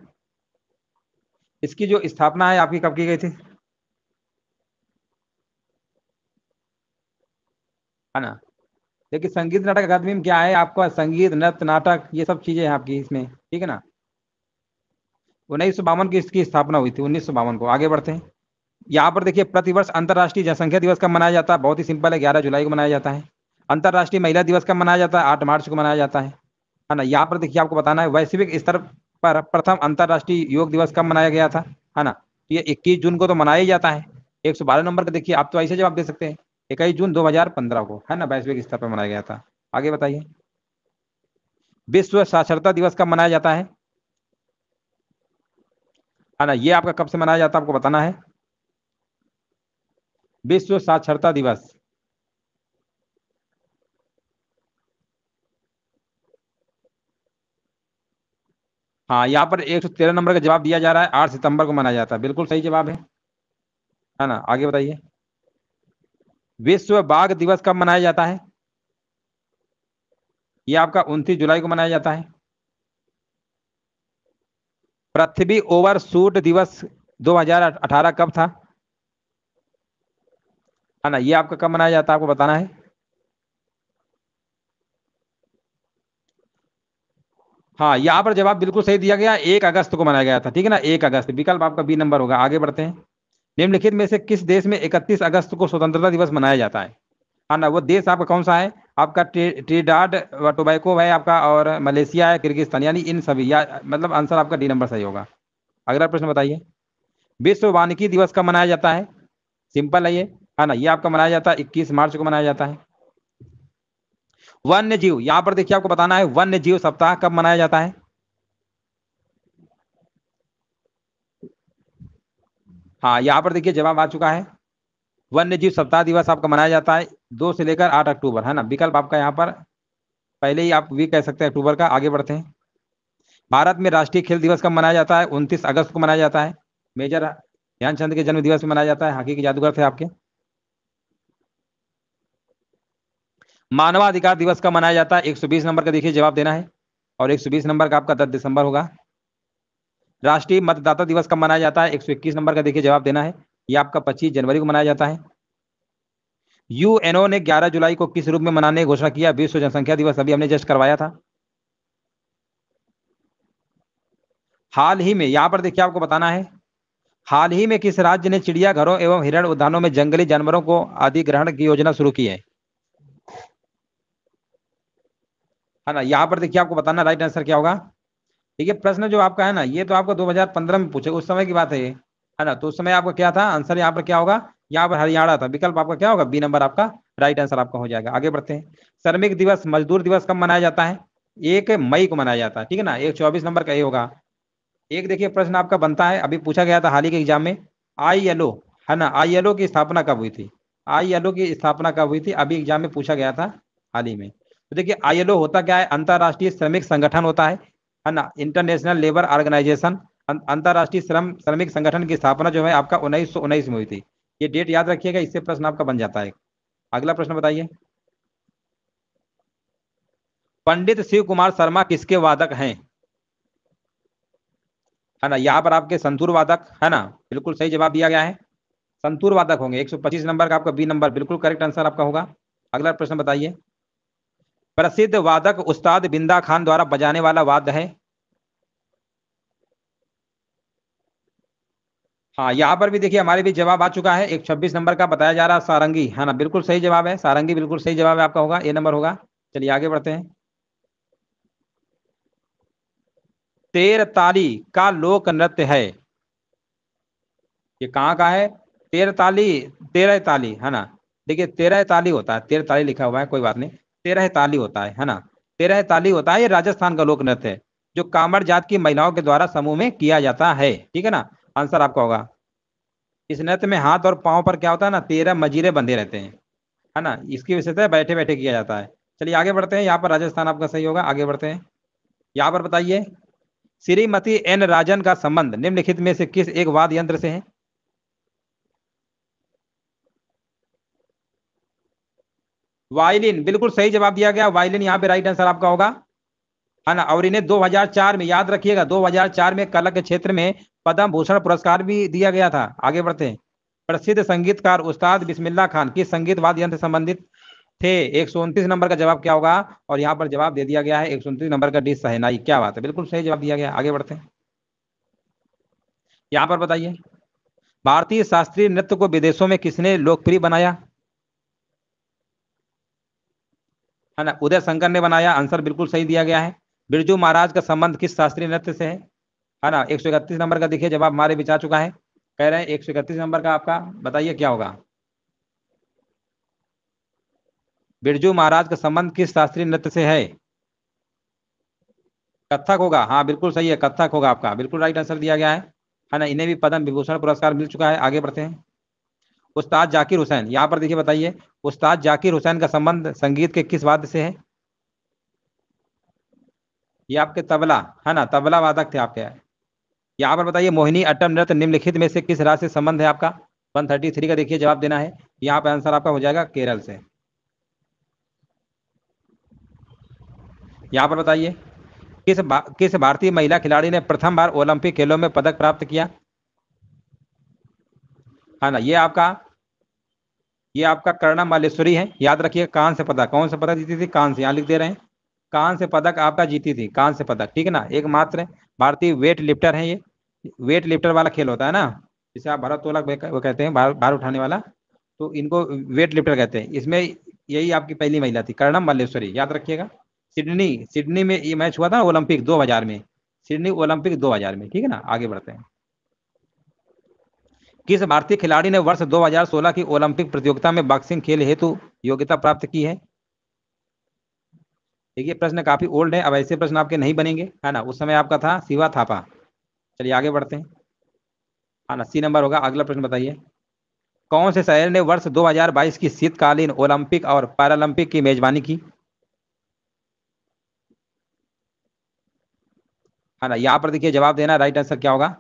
इसकी जो स्थापना है आपकी कब की गई थी, है ना। देखिए संगीत नाटक अकादमी में क्या है, आपका संगीत नृत्य नाटक ये सब चीजें हैं आपकी इसमें, ठीक है ना। 1952 की इसकी स्थापना हुई थी, 1952 को। आगे बढ़ते हैं। यहाँ पर देखिए प्रतिवर्ष अंतर्राष्ट्रीय जनसंख्या दिवस कब मनाया जाता है? बहुत ही सिंपल है, 11 जुलाई को मनाया जाता है। अंतर्राष्ट्रीय महिला दिवस कब मनाया जाता है? 8 मार्च को मनाया जाता है ना। यहाँ पर देखिए आपको बताना है वैश्विक स्तर पर प्रथम अंतर्राष्ट्रीय योग दिवस कब मनाया गया था, है ना। तो ये 21 जून को तो मनाया ही जाता है। 112 नंबर का देखिए, आप तो ऐसे जवाब दे सकते हैं। 21 जून 2015 को, है ना, वैश्विक स्तर पर मनाया गया था। आगे बताइए। विश्व साक्षरता दिवस कब मनाया जाता है ना। ये आपका कब से मनाया जाता है आपको बताना है। विश्व साक्षरता दिवस, हाँ, यहाँ पर 113 नंबर का जवाब दिया जा रहा है, 8 सितंबर को मनाया जाता है, बिल्कुल सही जवाब है ना। आगे बताइए। विश्व बाघ दिवस कब मनाया जाता है? ये आपका 29 जुलाई को मनाया जाता है। पृथ्वी ओवरशूट दिवस 2018 कब था, है ना। ये आपका कब मनाया जाता है आपको बताना है। हाँ, यहाँ पर जवाब बिल्कुल सही दिया गया, 1 अगस्त को मनाया गया था, ठीक है ना, 1 अगस्त, विकल्प आपका बी नंबर होगा। आगे बढ़ते हैं। निम्नलिखित में से किस देश में 31 अगस्त को स्वतंत्रता दिवस मनाया जाता है? हाँ ना, वो देश आपका कौन सा है? आपका ट्रिनिडाद व टोबैको है आपका, और मलेशिया है, किर्गिस्तान, यानी इन सभी, या मतलब आंसर आपका डी नंबर सही होगा। अगला प्रश्न बताइए। विश्व वानिकी दिवस कब मनाया जाता है? सिंपल है ये, है ना, ये आपका मनाया जाता है 21 मार्च को मनाया जाता है। वन्य जीव, यहां पर देखिए आपको बताना है, वन्य जीव सप्ताह कब मनाया जाता है? हाँ, यहाँ पर देखिए जवाब आ चुका है। वन्य जीव सप्ताह दिवस आपका मनाया जाता है 2 से लेकर 8 अक्टूबर, है ना, विकल्प आपका यहाँ पर पहले ही आप भी कह सकते हैं अक्टूबर का। आगे बढ़ते हैं। भारत में राष्ट्रीय खेल दिवस कब मनाया जाता है? 29 अगस्त को मनाया जाता है। मेजर ध्यानचंद के जन्म दिवस में मनाया जाता है, हॉकी के जादूगर थे आपके। मानवाधिकार दिवस कब मनाया जाता है? 120 नंबर का देखिए जवाब देना है, और 120 नंबर का आपका 10 दिसंबर होगा। राष्ट्रीय मतदाता दिवस कब मनाया जाता है? 121 नंबर का देखिए जवाब देना है, यह आपका 25 जनवरी को मनाया जाता है। यूएनओ ने 11 जुलाई को किस रूप में मनाने की घोषणा किया? विश्व जनसंख्या दिवस, अभी हमने जस्ट करवाया था। हाल ही में, यहां पर देखिए आपको बताना है, हाल ही में किस राज्य ने चिड़ियाघरों एवं हिरण उद्यानों में जंगली जानवरों को अधिग्रहण की योजना शुरू की है? है ना, यहाँ पर देखिए आपको बताना राइट आंसर क्या होगा। देखिए प्रश्न जो आपका है ना, ये तो आपको 2015 में पूछे, उस समय की बात है ये, है ना, तो उस समय आपका क्या था आंसर, यहाँ पर क्या होगा? यहाँ पर हरियाणा था, विकल्प आपका क्या होगा? बी नंबर आपका राइट आंसर आपका हो जाएगा। आगे बढ़ते हैं। श्रमिक दिवस, मजदूर दिवस कब मनाया जाता है? 1 मई को मनाया जाता है, ठीक है ना, 124 नंबर का ये होगा। एक देखिए प्रश्न आपका बनता है, अभी पूछा गया था हाल ही के एग्जाम में, ILO, है ना, ILO की स्थापना कब हुई थी? ILO की स्थापना कब हुई थी? अभी एग्जाम में पूछा गया था हाल ही में। तो देखिए ILO होता क्या है? अंतर्राष्ट्रीय श्रमिक संगठन होता है ना, इंटरनेशनल लेबर ऑर्गेनाइजेशन। अंतर्राष्ट्रीय श्रमिक संगठन की स्थापना जो है आपका 1919 में हुई थी। ये डेट याद रखिएगा, इससे प्रश्न आपका बन जाता है। अगला प्रश्न बताइए। पंडित शिव कुमार शर्मा किसके वादक हैं? है ना, यहाँ पर आपके संतूर वादक, है ना, बिल्कुल सही जवाब दिया गया है, संतूर वादक होंगे। 125 नंबर का आपका बी नंबर बिल्कुल करेक्ट आंसर आपका होगा। अगला प्रश्न बताइए। प्रसिद्ध वादक उस्ताद बिंदा खान द्वारा बजाने वाला वाद्य है? हाँ, यहाँ पर भी देखिए हमारे भी जवाब आ चुका है, 126 नंबर का बताया जा रहा है सारंगी, है ना, बिल्कुल सही जवाब है, सारंगी बिल्कुल सही जवाब है आपका, होगा ए नंबर होगा। चलिए आगे बढ़ते हैं। तेर ताली का लोक नृत्य है, ये कहाँ का है? तेर ताली, तेरह ताली, है ना, देखिए तेरह ताली होता है, तेरह ताली लिखा हुआ है, कोई बात नहीं, तेरह ताली होता है ना, तेरह ताली होता है, ये राजस्थान का लोक नृत्य है, जो कामर जात की महिलाओं के द्वारा समूह में किया जाता है, ठीक है ना, आंसर आपका होगा। इस नृत्य में हाथ और पांव पर क्या होता है ना, 13 मजीरे बंधे रहते हैं, है ना, इसकी विशेषता बैठे बैठे किया जाता है। चलिए आगे बढ़ते हैं, यहाँ पर राजस्थान आपका सही होगा। आगे बढ़ते हैं। यहाँ पर बताइए, श्रीमती एन राजन का संबंध निम्नलिखित में से किस एक वाद्य यंत्र से है? वायलिन, बिल्कुल सही जवाब दिया गया, वायलिन यहाँ पे राइट आंसर आपका होगा, है ना, और इन्हें 2004 में, याद रखिएगा, 2004 में कला के क्षेत्र में पद्म भूषण पुरस्कार भी दिया गया था। आगे बढ़ते हैं। प्रसिद्ध संगीतकार उस्ताद बिस्मिल्लाह खान किस संगीत वाद्य यंत्र से संबंधित थे? 129 नंबर का जवाब क्या होगा? और यहाँ पर जवाब दे दिया गया है 129 नंबर का, डी सहनाई, क्या बात है, बिल्कुल सही जवाब दिया गया। आगे बढ़ते हैं। यहाँ पर बताइए, भारतीय शास्त्रीय नृत्य को विदेशों में किसने लोकप्रिय बनाया? है ना, उदय शंकर ने बनाया, आंसर बिल्कुल सही दिया गया है। बिरजू महाराज का संबंध किस शास्त्रीय नृत्य से है ना, 131 नंबर का देखिए जवाब हमारे बीच आ चुका है, कह रहे हैं 131 नंबर का आपका, बताइए क्या होगा? बिरजू महाराज का संबंध किस शास्त्रीय नृत्य से है? कथक होगा, हाँ बिल्कुल सही है, कथक होगा आपका, बिल्कुल राइट आंसर दिया गया है ना, इन्हें भी पद्म विभूषण पुरस्कार मिल चुका है। आगे बढ़ते हैं। उस्ताद जाकिर हुसैन, यहाँ पर देखिए बताइए, उस्ताद जाकिर हुसैन का संबंध संगीत के किस वाद्य से है? ये आपके तबला, है ना, तबला वादक थे आपके। यहाँ पर बताइए, मोहिनी अट्टम नृत्य निम्नलिखित में से किस राज्य से संबंध है आपका? 133 का देखिए जवाब देना है, यहाँ पे आंसर आपका हो जाएगा केरल से। यहाँ पर बताइए, किस भारतीय महिला खिलाड़ी ने प्रथम बार ओलंपिक खेलों में पदक प्राप्त किया? है ना, ये आपका कर्णा मालेश्वरी है, याद रखिए, कांस्य पदक, कौन सा पदक जीती थी? कांस्य, यहाँ लिख दे रहे हैं। कांस्य पदक आपका जीती थी, कांस्य पदक, ठीक है ना। एकमात्र भारतीय वेट लिफ्टर है ये, वेट लिफ्टर वाला खेल होता है ना, जिसे आप भारोत्तोलक वो कहते हैं, भार उठाने वाला, तो इनको वेट लिफ्टर कहते हैं। इसमें यही आपकी पहली महिला थी, कर्णम मल्लेश्वरी, याद रखिएगा। सिडनी, सिडनी में ये मैच हुआ था ओलंपिक 2000 में, सिडनी ओलंपिक 2000 में, ठीक है ना। आगे बढ़ते हैं। किस भारतीय खिलाड़ी ने वर्ष 2016 की ओलंपिक प्रतियोगिता में बॉक्सिंग खेल हेतु योग्यता प्राप्त की है? देखिए प्रश्न काफी ओल्ड है, अब ऐसे प्रश्न आपके नहीं बनेंगे, है ना। उस समय आपका था शिवा थापा। चलिए आगे बढ़ते हैं, हाँ ना, सी नंबर होगा। अगला प्रश्न बताइए, कौन से शहर ने वर्ष 2022 की शीतकालीन ओलंपिक और पैरालंपिक की मेजबानी की? है ना, यहाँ पर देखिए जवाब देना, राइट आंसर क्या होगा?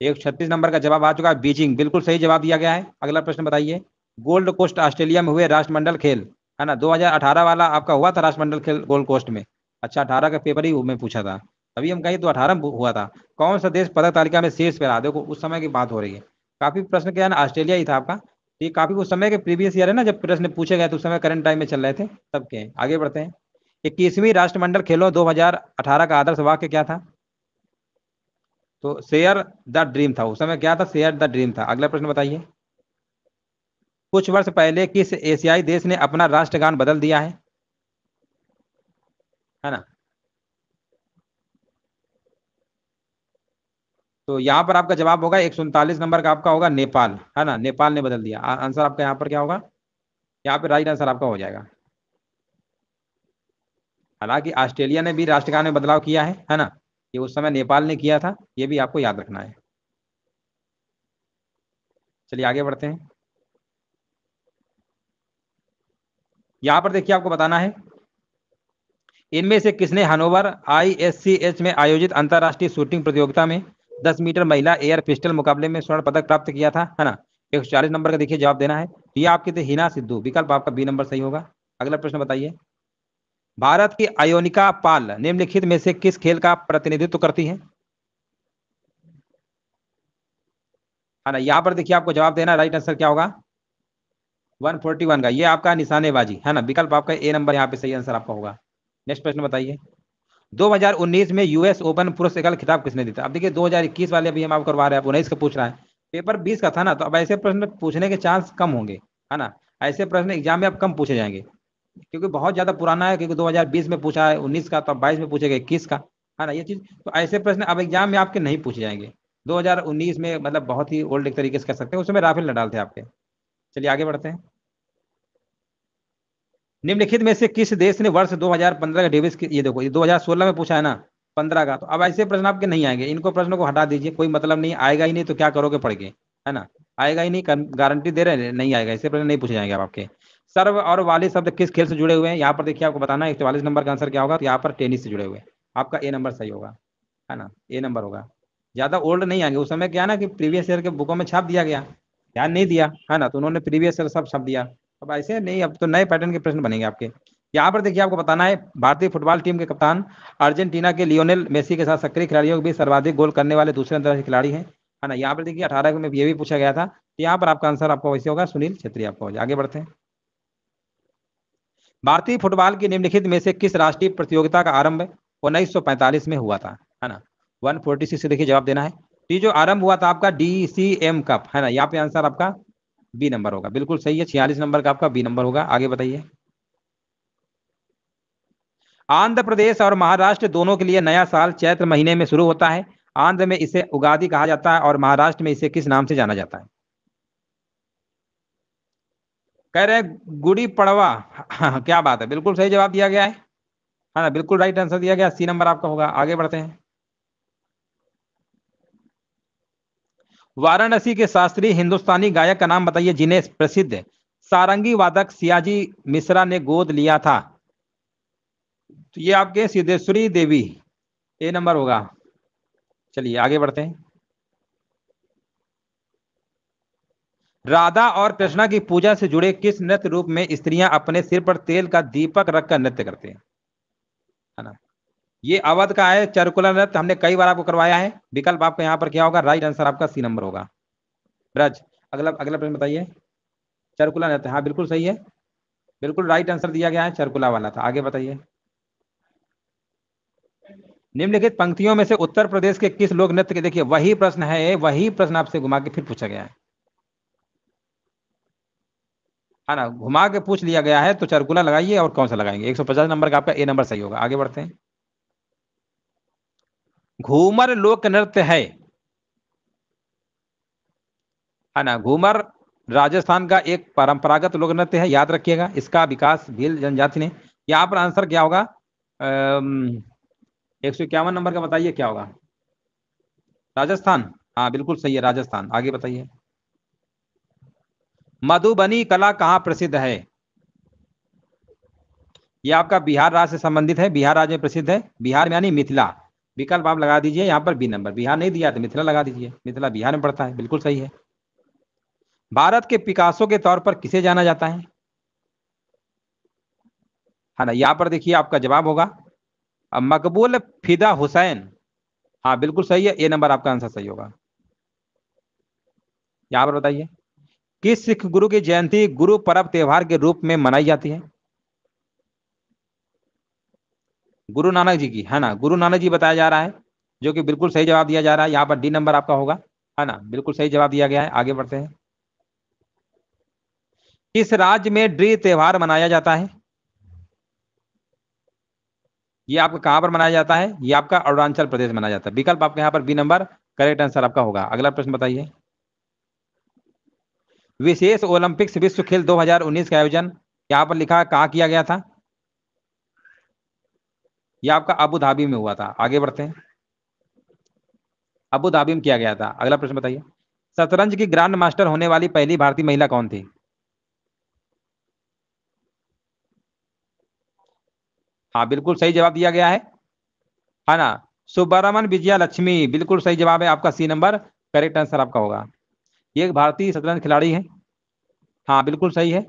136 नंबर का जवाब आ चुका है, बीजिंग, बिल्कुल सही जवाब दिया गया है। अगला प्रश्न बताइए, गोल्ड कोस्ट ऑस्ट्रेलिया में हुए राष्ट्रमंडल खेल, है ना, 2018 वाला आपका हुआ था राष्ट्रमंडल खेल गोल्ड कोस्ट में। अच्छा, 18 का पेपर ही में पूछा था, तभी हम कहीं तो 18 में हुआ था। कौन सा देश पदक तालिका में शीर्ष पे रहा? देखो उस समय की बात हो रही है, काफी प्रश्न क्या है ना, ऑस्ट्रेलिया ही था आपका। ये काफी उस समय के प्रीवियस ईयर है ना, जब प्रश्न पूछे गए तो उस समय करंट टाइम में चल रहे थे तब के। आगे बढ़ते हैं, 21वीं राष्ट्रमंडल खेलों 2018 का आदर्श वाक्य क्या था? तो शेयर द ड्रीम था, उस समय क्या था? शेयर द ड्रीम था। अगला प्रश्न बताइए, कुछ वर्ष पहले किस एशियाई देश ने अपना राष्ट्रगान बदल दिया है ना? तो यहाँ पर आपका जवाब होगा 139 नंबर का आपका होगा नेपाल, है ना, नेपाल ने बदल दिया। आंसर आपका यहाँ पर क्या होगा? यहाँ पे राइट आंसर आपका हो जाएगा। हालांकि ऑस्ट्रेलिया ने भी राष्ट्रगान में बदलाव किया है ना, ये उस समय नेपाल ने किया था, ये भी आपको याद रखना है। चलिए आगे बढ़ते हैं, यहाँ पर देखिए आपको बताना है, इनमें से किसने हनोवर ISCH में आयोजित अंतरराष्ट्रीय शूटिंग प्रतियोगिता में 10 मीटर महिला एयर पिस्टल मुकाबले में स्वर्ण पदक प्राप्त किया था, है ना? 140 नंबर का देखिए जवाब देना है। ये आपके थे हिना सिद्धू, विकल्प आपका बी नंबर सही होगा। अगला प्रश्न बताइए, भारत की अयोनिका पाल निम्नलिखित में से किस खेल का प्रतिनिधित्व करती है ना? यहाँ पर देखिए आपको जवाब देना, राइट आंसर क्या होगा? 141 का, ये आपका निशानेबाजी, है ना, विकल्प आपका ए नंबर यहाँ पे सही आंसर आपका होगा। नेक्स्ट प्रश्न बताइए, 2019 में US ओपन पुरुष एकल खिताब किसने जीता? अब देखिए 2021 वाले अभी हम आपको करवा रहे हैं, 19 का पूछ रहा है, पेपर 20 का था ना, तो अब ऐसे प्रश्न पूछने के चांस कम होंगे, है ना। ऐसे प्रश्न एग्जाम में अब कम पूछे जाएंगे, क्योंकि बहुत ज्यादा पुराना है, क्योंकि 2020 में पूछा है 19 का, तो 22 में पूछेगा 21 का, है ना, ये चीज। तो ऐसे प्रश्न अब एग्जाम में आपके नहीं पूछे जाएंगे। 2019 में मतलब बहुत ही ओल्ड एक तरीके से कह सकते हैं, उसमें राफेल नडाल थे आपके। चलिए आगे बढ़ते हैं, निम्नलिखित में से किस देश ने वर्ष 2015 का डेविस ये देखो, ये 2016 में पूछा है ना, 15 का, तो अब ऐसे प्रश्न आपके नहीं आएंगे, इनको प्रश्नों को हटा दीजिए, कोई मतलब नहीं, आएगा ही नहीं तो क्या करोगे पढ़ के, है ना। आएगा ही नहीं, गारंटी दे रहे हैं, नहीं आएगा, ऐसे प्रश्न नहीं पूछे जाएंगे अब आपके। सर्व और वाली शब्द किस खेल से जुड़े हुए हैं? यहाँ पर देखिए आपको बताना है, 44 नंबर का आंसर क्या होगा? तो यहाँ पर टेनिस से जुड़े हुए हैं, आपका ए नंबर सही होगा, है ना, ए नंबर होगा। ज्यादा ओल्ड नहीं आएंगे, उस समय क्या है ना कि प्रीवियस ईयर के बुकों में छाप दिया गया, ध्यान नहीं दिया, है ना, तो उन्होंने प्रीवियस ईयर सब छाप दिया। अब ऐसे नहीं, अब तो नए पैटर्न के प्रश्न बनेंगे आपके। यहाँ पर देखिए आपको बताना है, भारतीय फुटबॉल टीम के कप्तान अर्जेंटीना के लियोनेल मेसी के साथ सक्रिय खिलाड़ियों के बीच सर्वाधिक गोल करने वाले दूसरे अंतर्राष्ट्रीय खिलाड़ी हैं, है ना। यहाँ पर देखिए 18 में ये भी पूछा गया था, तो यहाँ पर आपका आंसर आपका वैसे होगा सुनील छेत्री आपका हो जाए। आगे बढ़ते हैं, भारतीय फुटबॉल की निम्नलिखित में से किस राष्ट्रीय प्रतियोगिता का आरंभ 1945 में हुआ था, है ना? 146 से देखिए जवाब देना है। तो ये जो आरंभ हुआ था आपका DCM कप, है ना, यहाँ पे आंसर आपका बी नंबर होगा, बिल्कुल सही है, 46 नंबर का आपका बी नंबर होगा। आगे बताइए, आंध्र प्रदेश और महाराष्ट्र दोनों के लिए नया साल चैत्र महीने में शुरू होता है, आंध्र में इसे उगादि कहा जाता है और महाराष्ट्र में इसे किस नाम से जाना जाता है? कह रहे हैं गुड़ी पड़वा। क्या बात है, बिल्कुल सही जवाब दिया गया है ना, बिल्कुल राइट आंसर दिया गया, सी नंबर आपका होगा। आगे बढ़ते हैं, वाराणसी के शास्त्रीय हिंदुस्तानी गायक का नाम बताइए जिन्हें प्रसिद्ध सारंगी वादक सियाजी मिश्रा ने गोद लिया था? तो ये आपके सिद्धेश्वरी देवी, ए नंबर होगा। चलिए आगे बढ़ते हैं, राधा और कृष्णा की पूजा से जुड़े किस नृत्य रूप में स्त्रियां अपने सिर पर तेल का दीपक रखकर नृत्य करते हैं, है ना? ये अवध का है चरकुला नृत्य, हमने कई बार आपको करवाया है, विकल्प आपका यहाँ पर क्या होगा? राइट आंसर आपका सी नंबर होगा, ब्रज। अगला अगला प्रश्न बताइए, चरकुला नृत्य, हाँ बिल्कुल सही है। बिल्कुल राइट आंसर दिया गया है, चरकुला वाला था। आगे बताइए। निम्नलिखित पंक्तियों में से उत्तर प्रदेश के किस लोक नृत्य के, देखिए वही प्रश्न है, वही प्रश्न आपसे घुमा के फिर पूछा गया है ना, घुमा के पूछ लिया गया है, तो चरकुला लगाइए और कौन सा लगाएंगे। 150 नंबर का आपका ए नंबर सही होगा। आगे बढ़ते हैं। घूमर लोक नृत्य है ना, घूमर राजस्थान का एक परंपरागत लोक नृत्य है, याद रखिएगा। इसका विकास भील जनजाति ने। यहाँ पर आंसर क्या होगा? 151 नंबर का बताइए क्या होगा। राजस्थान, हाँ बिल्कुल सही है, राजस्थान। आगे बताइए। मधुबनी कला कहाँ प्रसिद्ध है? यह आपका बिहार राज्य से संबंधित है, बिहार राज्य में प्रसिद्ध है, बिहार में यानी मिथिला। विकल्प आप लगा दीजिए यहाँ पर बी नंबर, बिहार नहीं दिया तो मिथिला लगा दीजिए, मिथिला बिहार में पड़ता है, बिल्कुल सही है। भारत के पिकासो के तौर पर किसे जाना जाता है ना, यहाँ पर देखिए आपका जवाब होगा मकबूल फिदा हुसैन। हाँ बिल्कुल सही है, ए नंबर आपका आंसर सही होगा। यहाँ पर बताइए, किस सिख गुरु की जयंती गुरु पर्व त्योहार के रूप में मनाई जाती है? गुरु नानक जी की, है ना, गुरु नानक जी बताया जा रहा है, जो कि बिल्कुल सही जवाब दिया जा रहा है। यहाँ पर डी नंबर आपका होगा, है ना, बिल्कुल सही जवाब दिया गया है। आगे बढ़ते हैं। किस राज्य में ड्री त्योहार मनाया जाता है? ये आपका कहां पर मनाया जाता है? ये आपका अरुणाचल प्रदेश में मनाया जाता है। विकल्प आपके यहाँ पर बी नंबर करेक्ट आंसर आपका होगा। अगला प्रश्न बताइए। विशेष ओलंपिक्स विश्व खेल 2019 का आयोजन यहाँ पर लिखा है कहाँ किया गया था? यह आपका अबू धाबी में हुआ था। आगे बढ़ते हैं। अबू धाबी में किया गया था। अगला प्रश्न बताइए। शतरंज की ग्रैंड मास्टर होने वाली पहली भारतीय महिला कौन थी? हाँ बिल्कुल सही जवाब दिया गया है ना, सुब्रमण्य विजया लक्ष्मी, बिल्कुल सही जवाब है आपका, सी नंबर करेक्ट आंसर आपका होगा। ये एक भारतीय शतरंज खिलाड़ी है। हाँ बिल्कुल सही है।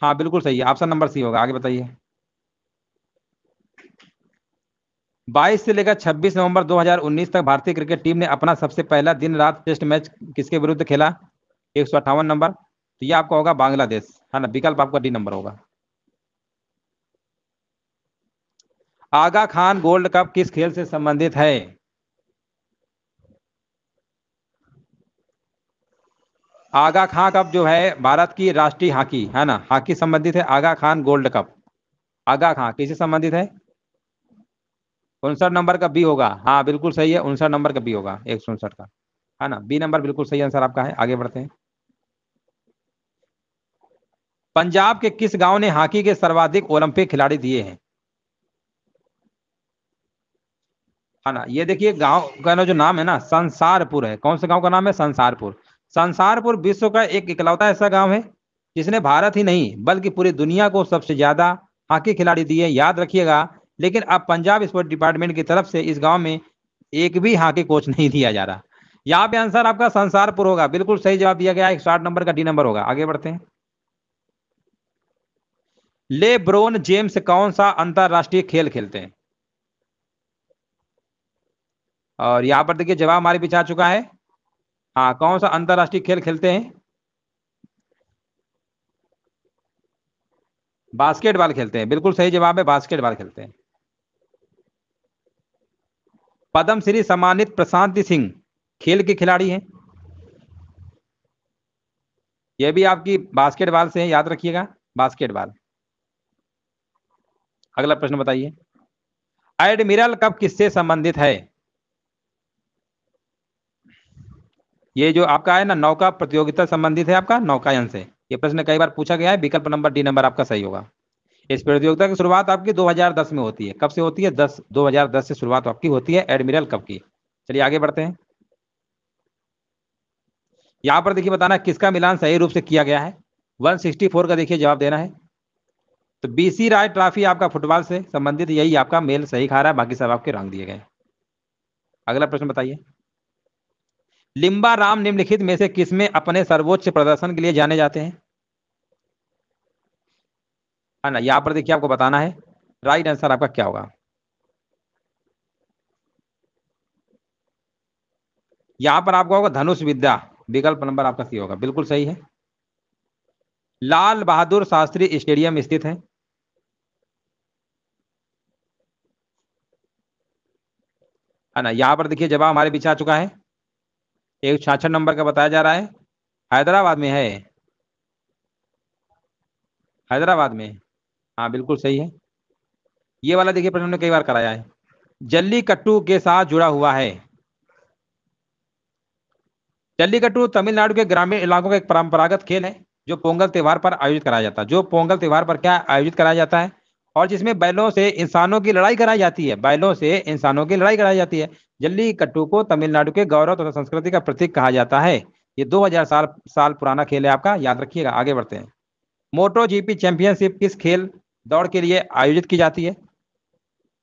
हाँ बिल्कुल सही है, ऑप्शन नंबर सी होगा। आगे बताइए। 22 से लेकर 26 नवंबर 2019 तक भारतीय क्रिकेट टीम ने अपना सबसे पहला दिन रात टेस्ट मैच किसके विरुद्ध खेला? 158 नंबर, तो ये आपका होगा बांग्लादेश, है ना, विकल्प आपका डी नंबर होगा। आगा खान गोल्ड कप किस खेल से संबंधित है? आगा खान कप जो है भारत की राष्ट्रीय हॉकी, है ना, हॉकी संबंधित है आगा खान गोल्ड कप। आगा खान किससे संबंधित है? 59 नंबर का बी होगा, हाँ बिल्कुल सही है, 59 नंबर का बी होगा, 159 का, है ना, बी नंबर बिल्कुल सही आंसर आपका है। आगे बढ़ते हैं। पंजाब के किस गांव ने हॉकी के सर्वाधिक ओलंपिक खिलाड़ी दिए हैं? है ना, ये देखिए गांव का ना जो नाम है ना, संसारपुर है। कौन से गांव का नाम है? संसारपुर। संसारपुर विश्व का एक इकलौता ऐसा गांव है जिसने भारत ही नहीं बल्कि पूरी दुनिया को सबसे ज्यादा हॉकी खिलाड़ी दिए, याद रखिएगा। लेकिन अब पंजाब स्पोर्ट डिपार्टमेंट की तरफ से इस गांव में एक भी हॉकी कोच नहीं दिया जा रहा। यहाँ पे आंसर आपका संसारपुर होगा, बिल्कुल सही जवाब दिया गया है, 160 नंबर का डी नंबर होगा। आगे बढ़ते हैं। लेब्रोन जेम्स कौन सा अंतरराष्ट्रीय खेल खेलते हैं? और यहाँ पर देखिए जवाब हमारे पीछे आ चुका है। हाँ, कौन सा अंतरराष्ट्रीय खेल खेलते हैं? बास्केटबॉल खेलते हैं, बिल्कुल सही जवाब है, बास्केटबॉल खेलते हैं। पद्म श्री सम्मानित प्रशांति सिंह खेल के खिलाड़ी हैं। यह भी आपकी बास्केटबॉल से है, याद रखिएगा, बास्केटबॉल। अगला प्रश्न बताइए। एडमिरल कप किससे संबंधित है? ये जो आपका है ना, नौका प्रतियोगिता संबंधित है आपका, नौकायन से। ये प्रश्न कई बार पूछा गया है, विकल्प नंबर डी नंबर आपका सही होगा। इस प्रतियोगिता की शुरुआत आपकी 2010 में होती है। कब से होती है? 2010 से शुरुआत आपकी होती है एडमिरल कप की। चलिए आगे बढ़ते हैं। यहां पर देखिए बताना किसका मिलान सही रूप से किया गया है। 164 का देखिए जवाब देना है। तो बीसी राय ट्रॉफी आपका फुटबॉल से संबंधित, यही आपका मेल सही खा रहा है, बाकी सब आपके रंग दिए गए। अगला प्रश्न बताइए। लिम्बा राम निम्नलिखित में से किसमें अपने सर्वोच्च प्रदर्शन के लिए जाने जाते हैं? है ना, यहाँ पर देखिए आपको बताना है राइट आंसर आपका क्या होगा। यहाँ पर आपका होगा धनुष विद्या, विकल्प नंबर आपका सी होगा, बिल्कुल सही है। लाल बहादुर शास्त्री स्टेडियम स्थित है ना। यहाँ पर देखिए जवाब हमारे पीछे आ चुका है। 166 नंबर का बताया जा रहा है। हैदराबाद में है। हैदराबाद में। हाँ बिल्कुल सही है। ये वाला देखिए प्रश्न हमने कई बार कराया है। जल्लीकट्टू के साथ जुड़ा हुआ है। जल्लीकट्टू तमिलनाडु के ग्रामीण इलाकों का एक परंपरागत खेल है जो पोंगल त्योहार पर आयोजित कराया जाता है। जो पोंगल त्योहार पर क्या आयोजित कराया जाता है, और जिसमें बैलों से इंसानों की लड़ाई कराई जाती है। बैलों से इंसानों की लड़ाई कराई जाती है। जल्लीकट्टू को तमिलनाडु के गौरव तथा संस्कृति का प्रतीक कहा जाता है। ये 2000 साल साल पुराना खेल है आपका, याद रखिएगा। आगे बढ़ते हैं। मोटो जीपी चैंपियनशिप किस खेल दौड़ के लिए आयोजित की जाती है?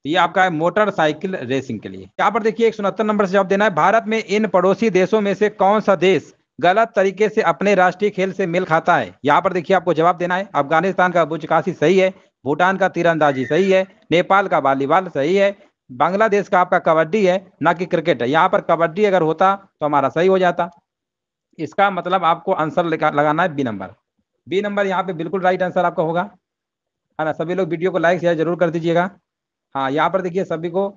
ये आपका है मोटरसाइकिल रेसिंग के लिए। यहाँ पर देखिए 169 नंबर से जवाब देना है। भारत में इन पड़ोसी देशों में से कौन सा देश गलत तरीके से अपने राष्ट्रीय खेल से मेल खाता है? यहाँ पर देखिए आपको जवाब देना है। अफगानिस्तान का बुजकाशी सही है। भूटान का तीरंदाजी सही है। नेपाल का वॉलीबॉल सही है। बांग्लादेश का आपका कबड्डी है, ना कि क्रिकेट है। यहाँ पर कबड्डी अगर होता तो हमारा सही हो जाता। इसका मतलब आपको आंसर लगाना है बी नंबर। बी नंबर यहाँ पे बिल्कुल राइट आंसर आपका होगा, है ना। सभी लोग वीडियो को लाइक शेयर जरूर कर दीजिएगा। हाँ यहाँ पर देखिए सभी को,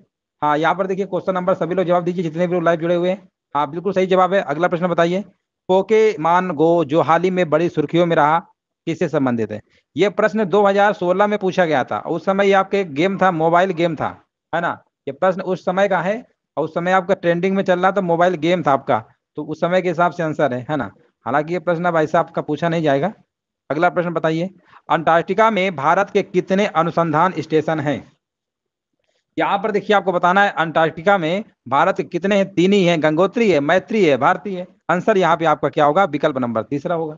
हाँ यहाँ पर देखिए क्वेश्चन नंबर सभी लोग जवाब दीजिए जितने भी लोग लाइव जुड़े हुए हैं। हाँ बिल्कुल सही जवाब है। अगला प्रश्न बताइए। पोकेमान गो जो हाल ही में बड़ी सुर्खियों में रहा, किससे संबंधित है? ये प्रश्न 2016 में पूछा गया था। उस समय ये आपके गेम था, मोबाइल गेम था, है ना। ये प्रश्न उस समय का है और उस समय आपका ट्रेंडिंग में चल रहा था, मोबाइल गेम था आपका, तो उस समय के हिसाब से आंसर है ना। हालांकि ये प्रश्न अब ऐसा आपका पूछा नहीं जाएगा। अगला प्रश्न बताइए। अंटार्कटिका में भारत के कितने अनुसंधान स्टेशन हैं? यहाँ पर देखिए आपको बताना है अंटार्कटिका में भारत के कितने हैं। तीन ही हैं, गंगोत्री है, मैत्री है, भारती है। आंसर यहाँ पे आपका क्या होगा? विकल्प नंबर तीसरा होगा।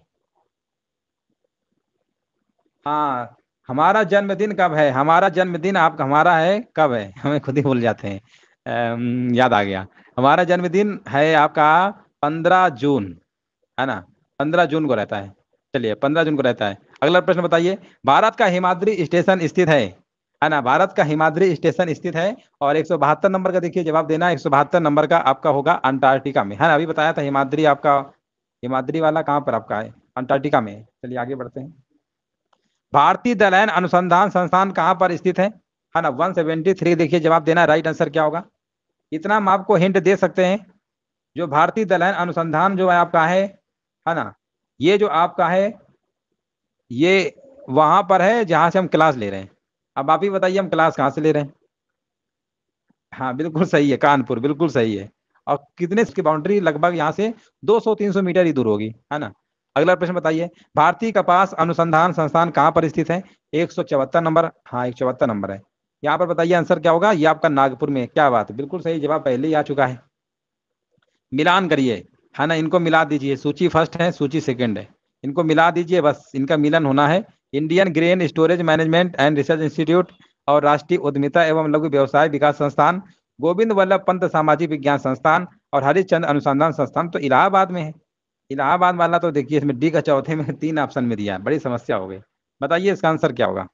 हाँ, हमारा जन्मदिन कब है? हमारा जन्मदिन आपका हमारा है कब है? हमें खुद ही भूल जाते हैं। याद आ गया। हमारा जन्मदिन है आपका 15 जून, है ना। 15 जून को रहता है। चलिए 15 जून को रहता है। अगला प्रश्न बताइए। भारत का हिमाद्री स्टेशन स्थित है ना। भारत का हिमाद्री स्टेशन स्थित है। और 172 नंबर का देखिए जवाब देना है। 172 नंबर का आपका होगा अंटार्कटिका में, है ना। अभी बताया था हिमाद्री आपका, हिमाद्री वाला कहाँ पर आपका है? अंटार्कटिका में। चलिए आगे बढ़ते हैं। भारतीय दलहन अनुसंधान संस्थान कहाँ पर स्थित है ना। 173 देखिए जवाब देना है। राइट आंसर क्या होगा? इतना हम आपको हिंट दे सकते हैं, जो भारतीय दलहन अनुसंधान जो है आपका है ना, ये जो आपका है ये वहां पर है जहां से हम क्लास ले रहे हैं। अब आप ही बताइए हम क्लास कहाँ से ले रहे हैं? हाँ बिल्कुल सही है, कानपुर, बिल्कुल सही है। और कितने इसकी बाउंड्री लगभग यहाँ से 200-300 मीटर ही दूर होगी, है ना। अगला प्रश्न बताइए। भारतीय कपास अनुसंधान संस्थान कहाँ पर स्थित है? 174 नंबर। हाँ 174 नंबर है। यहाँ पर बताइए आंसर क्या होगा? ये आपका नागपुर में। क्या बात है, बिल्कुल सही जवाब पहले ही आ चुका है। मिलान करिए, है ना। इनको मिला दीजिए। सूची फर्स्ट है, सूची सेकंड है। इनको मिला दीजिए, बस इनका मिलन होना है। Indian grain storage management and research institute और राष्ट्रीय उद्यमिता एवं लघु व्यवसाय विकास संस्थान, गोविंद वल्लभ पंत सामाजिक विज्ञान संस्थान और हरिश्चंद्र अनुसंधान संस्थान तो इलाहाबाद में है। इलाहाबाद वाला तो देखिए इसमें डी का चौथे में 3 ऑप्शन में दिया है, बड़ी समस्या हो गई। बताइए इसका आंसर क्या होगा,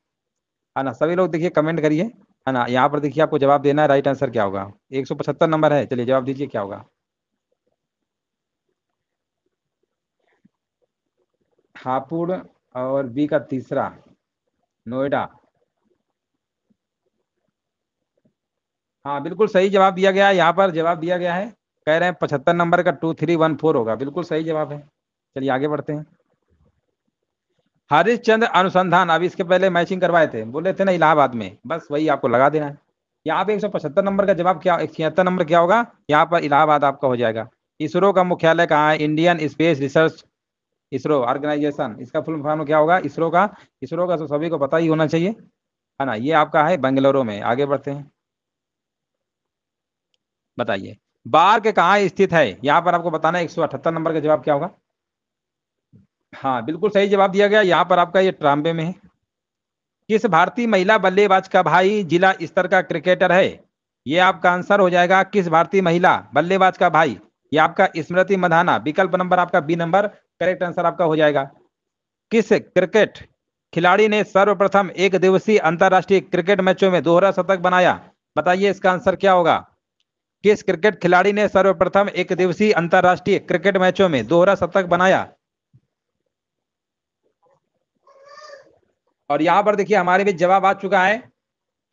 है ना। सभी लोग देखिए कमेंट करिए, है ना। यहाँ पर देखिए आपको जवाब देना है। राइट आंसर क्या होगा? 175 नंबर है। चलिए जवाब दीजिए क्या होगा? हापुड़। और बी का तीसरा नोएडा। हाँ बिल्कुल सही जवाब दिया गया है। यहाँ पर जवाब दिया गया है, कह रहे हैं 75 नंबर का 2314 होगा। बिल्कुल सही जवाब है। चलिए आगे बढ़ते हैं। हरिश्चंद्र अनुसंधान, अभी इसके पहले मैचिंग करवाए थे, बोले थे ना इलाहाबाद में, बस वही आपको लगा देना है। यहाँ पे 175 नंबर का जवाब क्या, 176 नंबर क्या होगा? यहाँ पर इलाहाबाद आपका हो जाएगा। इसरो का मुख्यालय कहाँ है? Indian Space Research ISRO Organisation, इसका फुल फॉर्म क्या होगा इसरो का? इसरो का तो सभी को पता ही होना चाहिए, है ना। ये आपका है बेंगलुरु में। आगे बढ़ते हैं। बताइए बार्क कहाँ स्थित है? यहाँ पर आपको बताना है। 178 नंबर का जवाब क्या होगा? हाँ बिल्कुल सही जवाब दिया गया। यहाँ पर आपका ये ट्राम्बे में है। किस भारतीय महिला बल्लेबाज का भाई जिला स्तर का क्रिकेटर है? ये आपका आंसर हो जाएगा। किस भारतीय महिला बल्लेबाज का भाई? ये आपका स्मृति मंधाना। विकल्प नंबर आपका बी नंबर करेक्ट आंसर आपका हो जाएगा। किस क्रिकेट खिलाड़ी ने सर्वप्रथम एक दिवसीय अंतरराष्ट्रीय क्रिकेट मैचों में दोहरा शतक बनाया? बताइए इसका आंसर क्या होगा? किस क्रिकेट खिलाड़ी ने सर्वप्रथम एक दिवसीय अंतरराष्ट्रीय क्रिकेट मैचों में दोहरा शतक बनाया? और यहाँ पर देखिए हमारे भी जवाब आ चुका है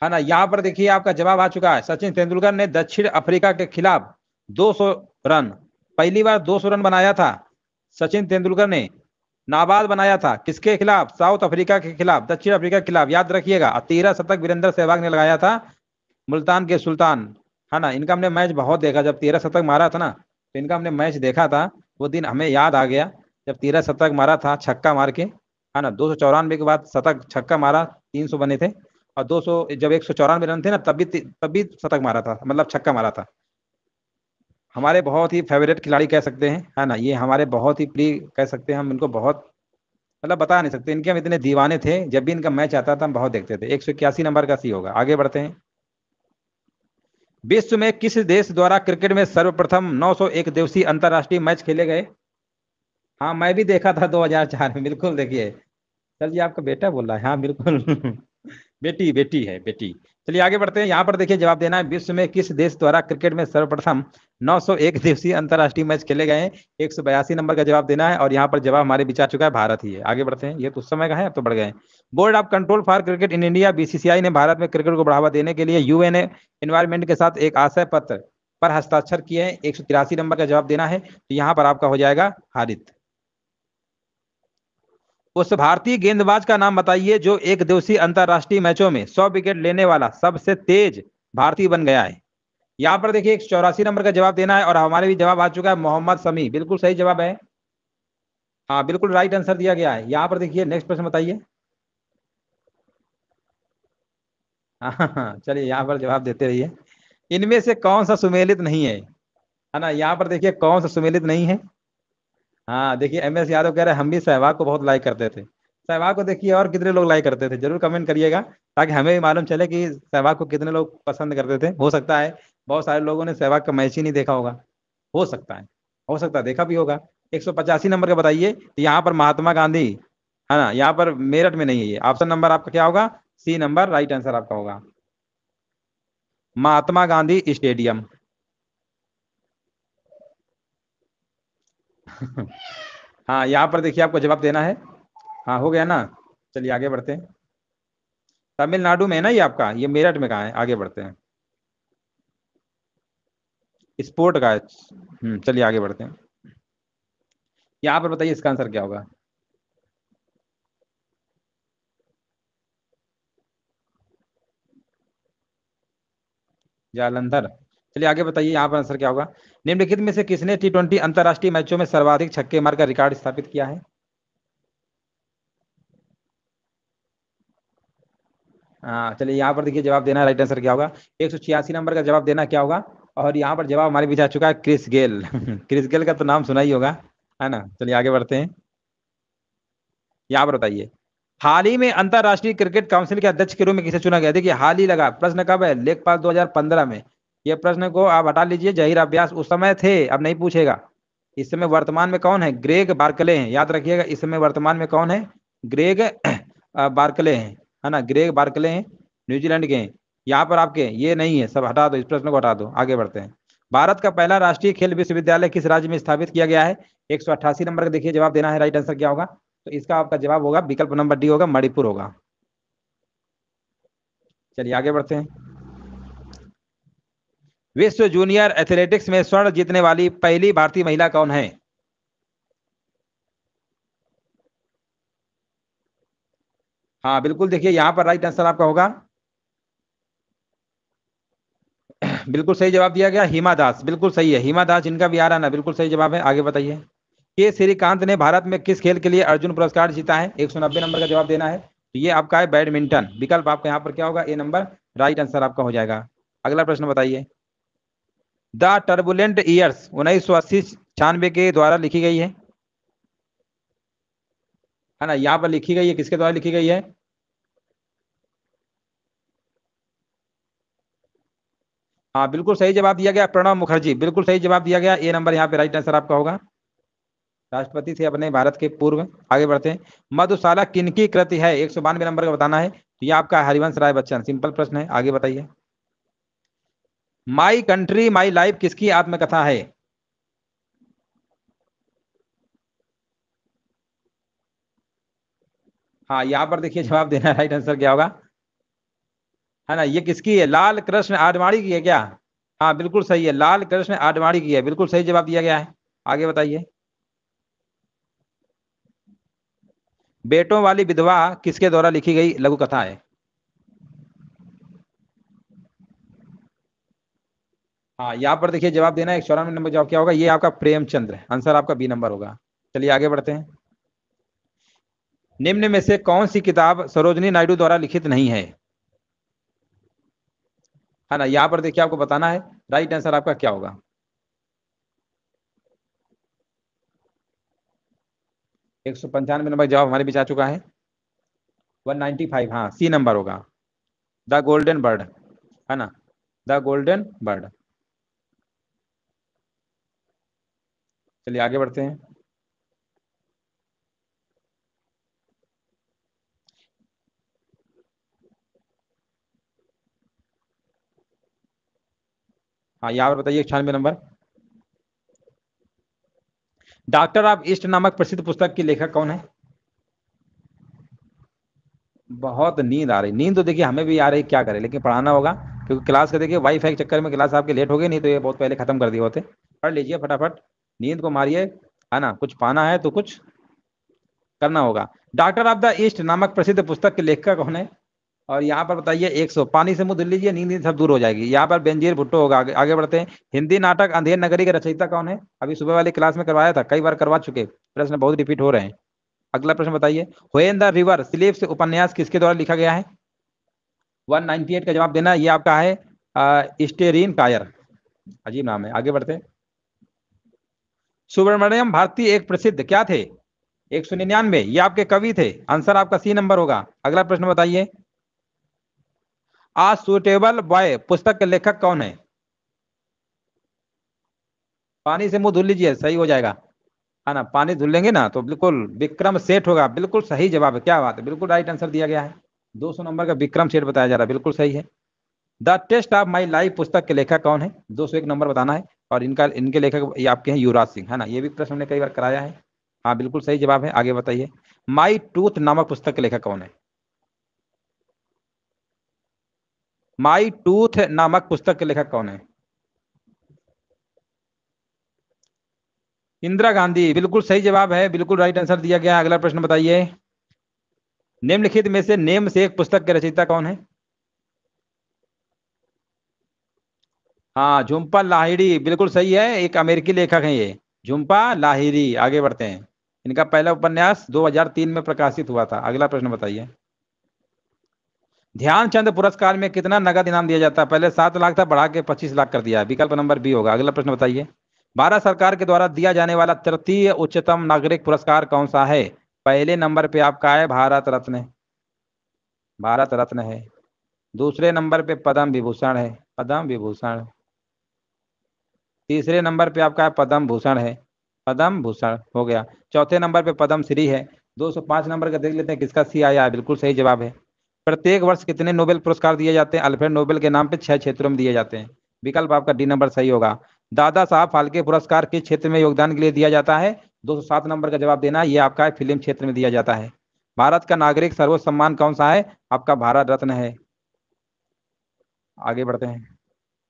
ना। यहाँ पर देखिए आपका जवाब आ चुका है। सचिन तेंदुलकर ने दक्षिण अफ्रीका के खिलाफ 200 रन, पहली बार 200 रन बनाया था सचिन तेंदुलकर ने। नाबाद बनाया था किसके खिलाफ? साउथ अफ्रीका के खिलाफ, दक्षिण अफ्रीका के खिलाफ, याद रखिएगा। 13 शतक वीरेंद्र सहवाग ने लगाया था, मुल्तान के सुल्तान, है ना। इनका हमने मैच बहुत देखा, जब 13 शतक मारा था ना, तो इनका हमने मैच देखा था। वो दिन हमें याद आ गया जब 13 शतक मारा था छक्का मार के, है ना। 294 के बाद शतक छक्का मारा, 300 बने थे। और 200 जब 194 रन थे ना, तब भी शतक मारा था, मतलब छक्का मारा था। हमारे बहुत ही फेवरेट खिलाड़ी कह सकते हैं, है ना। ये हमारे बहुत ही प्रिय कह सकते हैं हम इनको, बहुत मतलब बता नहीं सकते इनके हम इतने दीवाने थे। जब भी इनका मैच आता था हम बहुत देखते थे। 181 नंबर का सी होगा। आगे बढ़ते हैं। विश्व में किस देश द्वारा क्रिकेट में सर्वप्रथम 901 दिवसीय अंतरराष्ट्रीय मैच खेले गए? हाँ, मैं भी देखा था 2004 में, बिल्कुल। देखिए सर जी, आपका बेटा बोल रहा है। हाँ बिल्कुल बेटी बेटी है, बेटी। चलिए आगे बढ़ते हैं। यहाँ पर देखिए जवाब देना है, विश्व में किस देश द्वारा क्रिकेट में सर्वप्रथम 901 दिवसीय अंतरराष्ट्रीय मैच खेले गए हैं? 182 नंबर का जवाब देना है। और यहाँ पर जवाब हमारे बीच आ चुका है, भारत ही है। आगे बढ़ते हैं। ये तो उस समय का है, अब तो बढ़ गए हैं। Board of control for cricket in India, BCCI ने भारत में क्रिकेट को बढ़ावा देने के लिए यूएनए एनवायरमेंट के साथ एक आशय पत्र पर हस्ताक्षर किए हैं। 183 नंबर का जवाब देना है। तो यहाँ पर आपका हो जाएगा हारित। उस भारतीय गेंदबाज का नाम बताइए जो एक दिवसीय अंतरराष्ट्रीय मैचों में 100 विकेट लेने वाला सबसे तेज भारतीय बन गया है। यहाँ पर देखिए 184 नंबर का जवाब देना है। और हमारे भी जवाब आ चुका है, मोहम्मद शमी, बिल्कुल सही जवाब है। हाँ बिल्कुल राइट आंसर दिया गया है। यहाँ पर देखिए नेक्स्ट प्रश्न बताइए। हाँ चलिए यहाँ पर जवाब देते रहिए। इनमें से कौन सा सुमेलित नहीं है ना। यहाँ पर देखिए कौन सा सुमेलित नहीं है। हाँ देखिए MS यादव कह रहे हैं हम भी सहवाग को बहुत लाइक करते थे। सहवाग को देखिए और कितने लोग लाइक करते थे, जरूर कमेंट करिएगा, ताकि हमें भी मालूम चले कि सहवाग को कितने लोग पसंद करते थे। हो सकता है बहुत सारे लोगों ने सहवाग का मैच ही नहीं देखा होगा, हो सकता है, हो सकता है देखा भी होगा। 185 नंबर का बताइए। तो यहाँ पर महात्मा गांधी, है ना, यहाँ पर मेरठ में नहीं है। ये ऑप्शन नंबर आपका क्या होगा? सी नंबर राइट आंसर आपका होगा, महात्मा गांधी स्टेडियम। हाँ यहाँ पर देखिए आपको जवाब देना है। हाँ हो गया ना। चलिए आगे बढ़ते हैं। तमिलनाडु में है ना ये आपका, ये मेरठ में कहाँ है? आगे बढ़ते हैं। स्पोर्ट का है। चलिए आगे बढ़ते हैं। यहाँ पर बताइए इसका आंसर क्या होगा? जालंधर। चलिए आगे बताइए यहाँ पर आंसर क्या होगा? निम्नलिखित में से किसने T20 अंतरराष्ट्रीय मैचों में सर्वाधिक छक्के मारकर रिकॉर्ड स्थापित किया है? हाँ चलिए यहाँ पर देखिए जवाब देना, राइट आंसर क्या होगा? 186 नंबर का जवाब देना क्या होगा? और यहाँ पर जवाब हमारे बीच आ चुका है, क्रिस गेल। क्रिस गेल का तो नाम सुना ही होगा, है ना। चलिए आगे बढ़ते हैं। यहाँ पर बताइए, हाल ही में अंतरराष्ट्रीय क्रिकेट काउंसिल के अध्यक्ष के रूप में किसे चुना गया? देखिए हाल ही लगा, प्रश्न कब है? लेखपाल 2015 में। ये प्रश्न को आप हटा लीजिए, जहीर अभ्यास उस समय थे, अब नहीं पूछेगा। इस समय वर्तमान में कौन है? ग्रेग बार्कले हैं, याद रखिएगा। इस समय वर्तमान में कौन है? ग्रेग बार्कले हैं, है ना। ग्रेग बार्कले हैं, न्यूजीलैंड के हैं। यहाँ पर आपके ये नहीं है, सब हटा दो, इस प्रश्न को हटा दो। आगे बढ़ते हैं। भारत का पहला राष्ट्रीय खेल विश्वविद्यालय किस राज्य में स्थापित किया गया है? 188 नंबर का देखिए जवाब देना है, राइट आंसर क्या होगा? तो इसका आपका जवाब होगा विकल्प नंबर डी होगा, मणिपुर होगा। चलिए आगे बढ़ते हैं। विश्व जूनियर एथलेटिक्स में स्वर्ण जीतने वाली पहली भारतीय महिला कौन है? हाँ बिल्कुल, देखिए यहाँ पर राइट आंसर आपका होगा, बिल्कुल सही जवाब दिया गया, हिमा दास। बिल्कुल सही है, हिमा दास जिनका भी आ रहा है ना, बिल्कुल सही जवाब है। आगे बताइए। के श्रीकांत ने भारत में किस खेल के लिए अर्जुन पुरस्कार जीता है? 190 नंबर का जवाब देना है। तो ये आपका है बैडमिंटन। विकल्प आपका यहाँ पर क्या होगा? ए नंबर राइट आंसर आपका हो जाएगा। अगला प्रश्न बताइए। द टर्बुलेंट ईयर्स 1980-96 के द्वारा लिखी गई है ना। यहाँ पर लिखी गई है, किसके द्वारा लिखी गई है? हाँ बिल्कुल सही जवाब दिया गया, प्रणब मुखर्जी। बिल्कुल सही जवाब दिया गया, ए नंबर यहाँ पे राइट आंसर आपका होगा। राष्ट्रपति थे अपने भारत के पूर्व। आगे बढ़ते हैं। मधुशाला किनकी कृति है? 192 नंबर का बताना है। तो ये आपका हरिवंश राय बच्चन। सिंपल प्रश्न है, आगे बताइए। माई कंट्री माई लाइफ किसकी आत्मकथा है? हाँ, यहाँ पर देखिए जवाब देना, राइट आंसर क्या होगा, है ना, ये किसकी है, लाल कृष्ण आडवाणी की है क्या? हाँ बिल्कुल सही है, लाल कृष्ण आडवाणी की है, बिल्कुल सही जवाब दिया गया है। आगे बताइए। बेटों वाली विधवा किसके द्वारा लिखी गई लघु कथा है? हाँ, यहाँ पर देखिए जवाब देना है, 94 नंबर जवाब क्या होगा, ये आपका प्रेमचंद्र, आंसर आपका बी नंबर होगा। चलिए आगे बढ़ते हैं। निम्न में से कौन सी किताब सरोजनी नायडू द्वारा लिखित नहीं है ना, यहाँ पर देखिए आपको बताना है, राइट आंसर आपका क्या होगा। 195 नंबर जवाब हमारे बीच आ चुका है, 195, हाँ सी नंबर होगा, द गोल्डन बर्ड, है ना, द गोल्डन बर्ड। चलिए आगे बढ़ते हैं। हाँ, यहाँ पर बताइए 96 नंबर। डॉक्टर ऑफ ईस्ट नामक प्रसिद्ध पुस्तक की लेखक कौन है? बहुत नींद आ रही, नींद तो देखिए हमें भी आ रही, क्या करें, लेकिन पढ़ाना होगा, क्योंकि क्लास का देखिए वाईफाई के चक्कर में क्लास आपके लेट हो गई, नहीं तो ये बहुत पहले खत्म कर दिए होते। पढ़ लीजिए फटाफट, नींद को मारिए, है ना, कुछ पाना है तो कुछ करना होगा। डॉक्टर ऑफ द ईस्ट नामक प्रसिद्ध पुस्तक के लेखक कौन है? और यहाँ पर बताइए 100, पानी से मुंह धुल लीजिए, नींद सब दूर हो जाएगी। यहाँ पर बेंजीर भुट्टो होगा। आगे बढ़ते हैं। हिंदी नाटक अंधेर नगरी के रचयिता कौन है? अभी सुबह वाली क्लास में करवाया था, कई बार करवा चुके, प्रश्न बहुत रिपीट हो रहे हैं। अगला प्रश्न बताइए, व्हेन द रिवर स्लीप्स उपन्यास किसके द्वारा लिखा गया है? 198 का जवाब देना, ये आपका है स्टेरीन कायर, अजीब नाम है। आगे बढ़ते हैं। सुब्रमण्यम भारती एक प्रसिद्ध क्या थे? 199, ये आपके कवि थे, आंसर आपका सी नंबर होगा। अगला प्रश्न बताइए, आ सुटेबल बॉय पुस्तक के लेखक कौन है? पानी से मुंह धुल लीजिए, सही हो जाएगा, है ना, पानी धुल लेंगे ना तो बिल्कुल विक्रम सेठ होगा, बिल्कुल सही जवाब है, क्या बात है, बिल्कुल राइट आंसर दिया गया है। 200 नंबर का विक्रम सेठ बताया जा रहा है, बिल्कुल सही है। The Test of My Life पुस्तक के लेखक कौन है? 201 नंबर बताना है। और इनके लेखक ये आपके हैं युवराज सिंह, है ना, ये भी प्रश्न हमने कई बार कराया है। हाँ बिल्कुल सही जवाब है। आगे बताइए, माई टूथ नामक पुस्तक के लेखक कौन है? माई टूथ नामक पुस्तक के लेखक कौन है? इंदिरा गांधी, बिल्कुल सही जवाब है, बिल्कुल राइट आंसर दिया गया। अगला प्रश्न बताइए, निम्नलिखित में से नेम से एक पुस्तक के रचयिता कौन है? हाँ, झुम्पा लाहिड़ी, बिल्कुल सही है, एक अमेरिकी लेखक हैं ये, झुम्पा लाहिड़ी। आगे बढ़ते हैं। इनका पहला उपन्यास 2003 में प्रकाशित हुआ था। अगला प्रश्न बताइए, ध्यानचंद पुरस्कार में कितना नगद इनाम दिया जाता है? पहले 7 लाख था, बढ़ा के 25 लाख कर दिया है, विकल्प नंबर बी होगा। अगला प्रश्न बताइए, भारत सरकार के द्वारा दिया जाने वाला तृतीय उच्चतम नागरिक पुरस्कार कौन सा है? पहले नंबर पे आपका है भारत रत्न, भारत रत्न है। दूसरे नंबर पे पद्म विभूषण है, पद्म विभूषण। तीसरे नंबर पे आपका पद्म भूषण है, पद्म भूषण हो गया। चौथे नंबर पे पद्म श्री है। 205 नंबर का देख लेते हैं किसका सी आया है, बिल्कुल सही जवाब है। प्रत्येक वर्ष कितने नोबेल पुरस्कार दिए जाते हैं? अल्फ्रेड नोबेल के नाम पे 6 क्षेत्रों में दिए जाते हैं, विकल्प आपका डी नंबर सही होगा। दादा साहब फाल्के पुरस्कार किस क्षेत्र में योगदान के लिए दिया जाता है? 207 नंबर का जवाब देना, ये आपका फिल्म क्षेत्र में दिया जाता है। भारत का नागरिक सर्वोच्च सम्मान कौन सा है? आपका भारत रत्न है। आगे बढ़ते हैं,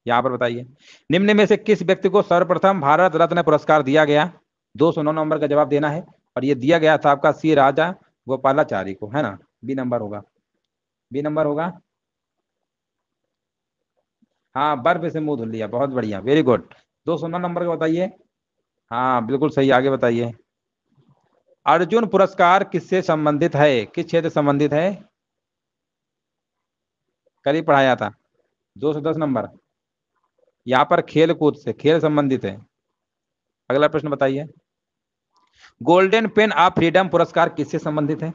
यहाँ पर बताइए, निम्न में से किस व्यक्ति को सर्वप्रथम भारत रत्न पुरस्कार दिया गया? 209 नंबर का जवाब देना है, और ये दिया गया था आपका सी राजा गोपालाचारी को, है ना, बी नंबर होगा, बी नंबर होगा। हाँ, बर्फ से मुंह धुल लिया, बहुत बढ़िया, वेरी गुड। 209 नंबर का बताइए। हाँ बिल्कुल सही, आगे बताइए, अर्जुन पुरस्कार किससे संबंधित है, किस क्षेत्र से संबंधित है? कल ही पढ़ाया था, 210 नंबर, यहाँ पर खेल कूद से, खेल संबंधित है। अगला प्रश्न बताइए, गोल्डन पेन ऑफ फ्रीडम पुरस्कार किससे संबंधित है?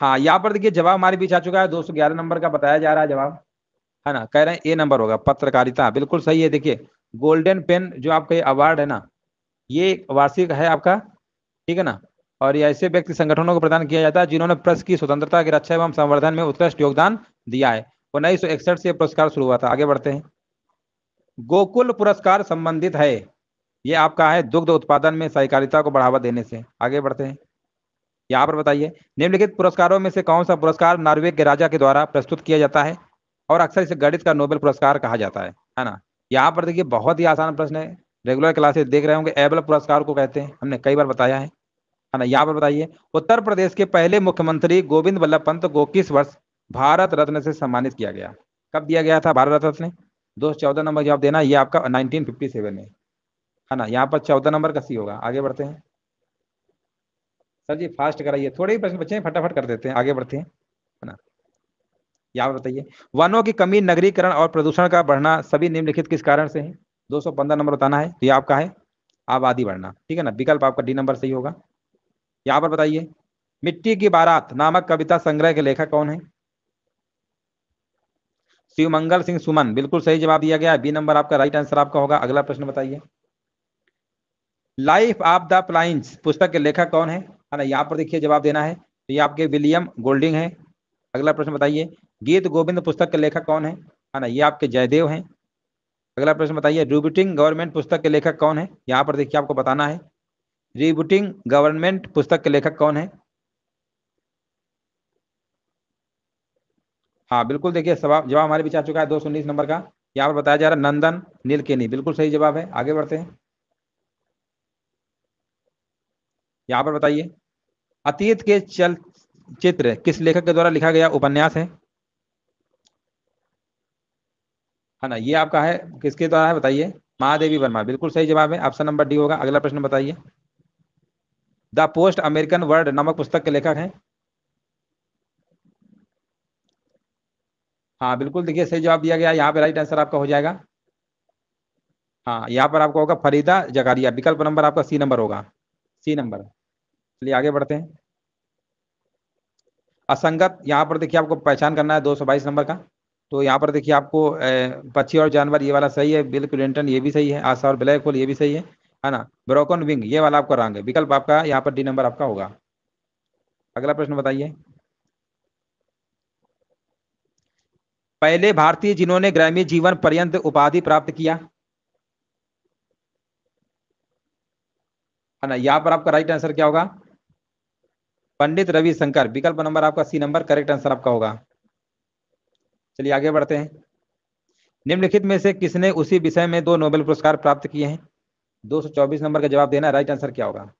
हाँ, यहाँ पर देखिए जवाब हमारे बीच आ चुका है, 211 नंबर का बताया जा रहा है जवाब, है ना, कह रहे हैं ए नंबर होगा, पत्रकारिता, बिल्कुल सही है। देखिए गोल्डन पेन जो आपका ये अवार्ड है ना, ये वार्षिक है आपका, ठीक है ना, और ये ऐसे व्यक्ति संगठनों को प्रदान किया जाता है जिन्होंने प्रेस की स्वतंत्रता की रक्षा एवं संवर्धन में उत्कृष्ट योगदान दिया है। 1961 से पुरस्कार शुरू हुआ था। आगे बढ़ते हैं, गोकुल पुरस्कार संबंधित है, ये आपका है दुग्ध उत्पादन में सहकारिता को बढ़ावा देने से। आगे बढ़ते हैं, यहाँ पर बताइए निम्नलिखित पुरस्कारों में से कौन सा पुरस्कार नॉर्वे के राजा के द्वारा प्रस्तुत किया जाता है और अक्सर इसे गणित का नोबेल पुरस्कार कहा जाता है ना। यहाँ पर देखिए बहुत ही आसान प्रश्न है, रेगुलर क्लासेस देख रहे होंगे, एबल पुरस्कार को कहते हैं, हमने कई बार बताया है ना। यहाँ पर बताइए उत्तर प्रदेश के पहले मुख्यमंत्री गोविंद वल्लभ पंत को किस वर्ष भारत रत्न से सम्मानित किया गया? कब दिया गया था भारत रत्न? 214 नंबर जवाब देना, ये आपका 1957 में है ना। यहाँ पर 14 नंबर का सी होगा। आगे बढ़ते हैं सर जी, फास्ट कराइए, थोड़े ही प्रश्न बच्चे हैं, फटाफट कर देते हैं, आगे बढ़ते हैं है ना। यहाँ बताइए वनों की कमी, नगरीकरण और प्रदूषण का बढ़ना सभी निम्नलिखित किस कारण से है? 215 नंबर बताना है, तो ये आपका है आबादी बढ़ना, ठीक है ना। विकल्प आपका डी नंबर सही होगा। यहाँ पर बताइए मिट्टी की बारात नामक कविता संग्रह के लेखक कौन है? शिवमंगल सिंह सुमन, बिल्कुल सही जवाब दिया गया है, बी नंबर आपका राइट आंसर आपका होगा। अगला प्रश्न बताइए लाइफ ऑफ द प्लाइंस पुस्तक के लेखक कौन है ना। यहाँ पर देखिए जवाब देना है, तो ये आपके विलियम गोल्डिंग है। अगला प्रश्न बताइए गीत गोविंद पुस्तक के लेखक कौन है ना, ये आपके जयदेव हैं। अगला प्रश्न बताइए रिबूटिंग गवर्नमेंट पुस्तक के लेखक कौन है? यहाँ पर देखिए आपको बताना है रिबूटिंग गवर्नमेंट पुस्तक के लेखक कौन है? हाँ बिल्कुल, देखिए जवाब हमारे बीच आ चुका है 219 नंबर का। यहाँ पर बताया जा रहा है नंदन नीलकेनी, बिल्कुल सही जवाब है। आगे बढ़ते हैं, यहाँ पर बताइए अतीत के चलचित्र किस लेखक के द्वारा लिखा गया उपन्यास है ना। ये आपका है किसके द्वारा है बताइए? महादेवी वर्मा, बिल्कुल सही जवाब है, ऑप्शन नंबर डी होगा। अगला प्रश्न बताइए द पोस्ट अमेरिकन वर्ल्ड नामक पुस्तक के लेखक हैं? हाँ बिल्कुल, देखिए सही जवाब दिया गया, यहाँ पे राइट आंसर आपका हो जाएगा। हाँ यहाँ पर आपका होगा फरीदा जकारिया, विकल्प नंबर आपका सी नंबर होगा, सी नंबर। चलिए आगे बढ़ते हैं असंगत, यहाँ पर देखिए आपको पहचान करना है 222 नंबर का। तो यहाँ पर देखिए आपको पक्षी और जानवर ये वाला सही है, बिल क्लिंटन ये भी सही है, आशा और ब्लैक होल ये भी सही है ना। ब्रोकन विंग ये वाला आपका रंग है, विकल्प आपका यहाँ पर डी नंबर आपका होगा। अगला प्रश्न बताइए पहले भारतीय जिन्होंने ग्रामीण जीवन पर्यंत उपाधि प्राप्त किया है ना। यहाँ पर आपका राइट आंसर क्या होगा? पंडित रविशंकर, विकल्प नंबर आपका सी नंबर करेक्ट आंसर आपका होगा। चलिए आगे बढ़ते हैं निम्नलिखित में से किसने उसी विषय में 2 नोबेल पुरस्कार प्राप्त किए हैं? 224 नंबर का जवाब देना, राइट आंसर क्या होगा?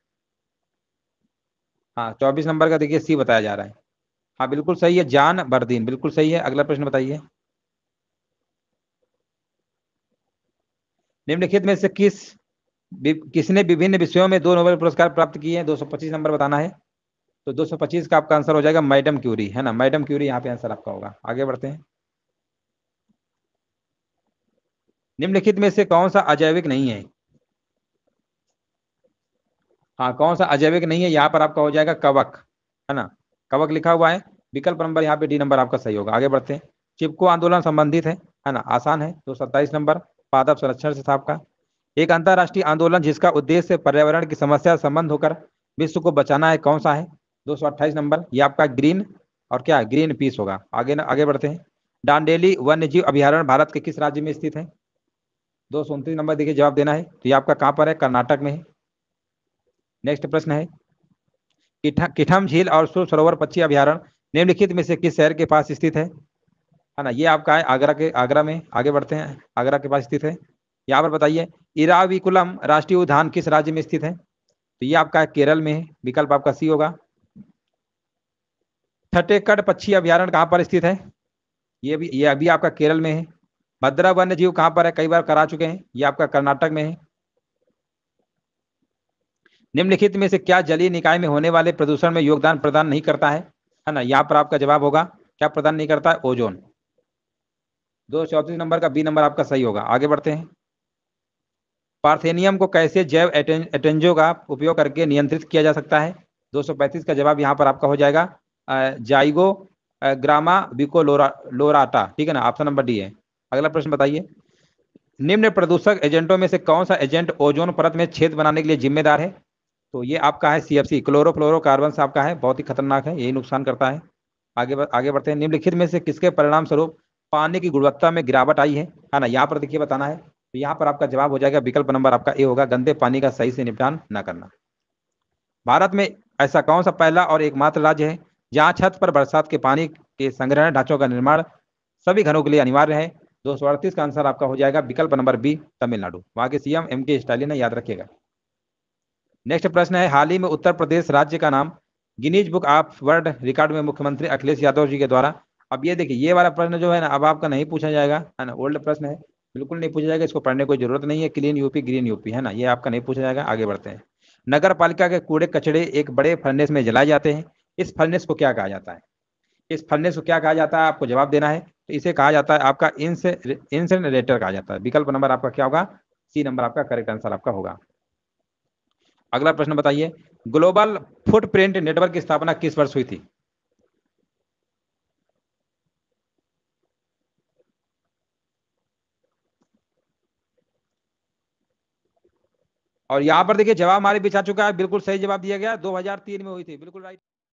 हाँ 24 नंबर का देखिए सी बताया जा रहा है। हाँ बिल्कुल सही है, जान बर्दीन, बिल्कुल सही है। अगला प्रश्न बताइए निम्नलिखित में से किसने विभिन्न विषयों में 2 नोबेल पुरस्कार प्राप्त किए हैं? 225 नंबर बताना है, तो 225 का आपका आंसर हो जाएगा मैडम क्यूरी है ना, मैडम क्यूरी यहाँ पे आंसर आपका होगा। आगे बढ़ते हैं निम्नलिखित में से कौन सा अजैविक नहीं है? हाँ कौन सा अजैविक नहीं है? यहाँ पर आपका हो जाएगा कवक है ना, कवक लिखा हुआ है, विकल्प नंबर यहाँ पे डी नंबर आपका सही होगा। आगे बढ़ते हैं चिपको आंदोलन संबंधित है ना, आसान है। 227 नंबर पादप संरक्षण से था आपका। एक अंतरराष्ट्रीय आंदोलन जिसका उद्देश्य पर्यावरण की समस्या संबंध होकर विश्व को बचाना है, कौन सा है? 228 नंबर ये आपका ग्रीन और क्या ग्रीन पीस होगा। आगे बढ़ते हैं डांडेली वन्यजीव अभ्यारण्य भारत के किस राज्य में स्थित है? 229 नंबर देखिए जवाब देना है, तो ये आपका कहाँ पर है? कर्नाटक में है। नेक्स्ट प्रश्न है किठम झील और सुर सरोवर पक्षी अभ्यारण्य निम्नलिखित में से किस शहर के पास स्थित है ना। ये आपका है आगरा में। आगे बढ़ते हैं आगरा के पास स्थित है। यहाँ पर बताइए इराविकुलम राष्ट्रीय उद्यान किस राज्य में स्थित है? तो ये आपका है केरल में है, विकल्प आपका सी होगा। छत्तीसगढ़ पक्षी अभ्यारण्य कहाँ पर स्थित है? ये अभी आपका केरल में है। भद्रा वन्य जीव कहाँ पर है? कई बार करा चुके हैं, ये आपका कर्नाटक में है। निम्नलिखित में से क्या जलीय निकाय में होने वाले प्रदूषण में योगदान प्रदान नहीं करता है ना। यहाँ पर आपका जवाब होगा क्या प्रदान नहीं करता है? ओजोन। 234 नंबर का बी नंबर आपका सही होगा। आगे बढ़ते हैं पार्थेनियम को कैसे जैव एटेंजो का उपयोग करके नियंत्रित किया जा सकता है? 235 का जवाब यहाँ पर आपका हो जाएगा जाइगो ग्रामा बिकोलोराटा, ठीक है ना, ऑप्शन नंबर डी है। अगला प्रश्न बताइए निम्न प्रदूषक एजेंटों में से कौन सा एजेंट ओजोन परत में छेद बनाने के लिए जिम्मेदार है? तो ये आपका है सीएफसी क्लोरोफ्लोरोकार्बन आपका है, बहुत ही खतरनाक है, यही नुकसान करता है। आगे बढ़ते हैं निम्नलिखित में से किसके परिणाम स्वरूप पानी की गुणवत्ता में गिरावट आई है ना। यहाँ पर देखिए बताना है तो यहाँ पर आपका जवाब हो जाएगा विकल्प नंबर आपका ए होगा, गंदे पानी का सही से निपटान न करना। भारत में ऐसा कौन सा पहला और एकमात्र राज्य है जहां छत पर बरसात के पानी के संग्रहण ढांचों का निर्माण सभी घरों के लिए अनिवार्य है? 238 का आंसर आपका हो जाएगा विकल्प नंबर बी, तमिलनाडु। वहां के सीएम एम.के. स्टालिन है, याद रखिएगा। नेक्स्ट प्रश्न है, हाल ही में उत्तर प्रदेश राज्य का नाम Guinness book of world record में मुख्यमंत्री अखिलेश यादव जी के द्वारा। अब ये देखिए, ये वाला प्रश्न जो है ना, अब आपका नहीं पूछा जाएगा, है ना, ओल्ड प्रश्न है, बिल्कुल नहीं पूछा जाएगा, इसको पढ़ने की जरूरत नहीं है। क्लीन यूपी ग्रीन यूपी, है ना, ये आपका नहीं पूछा जाएगा। आगे बढ़ते हैं। नगर पालिका के कूड़े कचड़े एक बड़े फर्नेस में जलाए जाते हैं, इस फर्नेस को क्या कहा जाता है? इस फर्नेस को क्या कहा जाता है, आपको जवाब देना है। तो इसे कहा जाता है आपका इंसिनरेटर कहा जाता है। विकल्प नंबर आपका क्या होगा? सी नंबर आपका करेक्ट आंसर आपका होगा। अगला प्रश्न बताइए, ग्लोबल फुटप्रिंट नेटवर्क की स्थापना किस वर्ष हुई थी? और यहां पर देखिए, जवाब हमारे बीच आ चुका है, बिल्कुल सही जवाब दिया गया, 2003 में हुई थी, बिल्कुल राइट।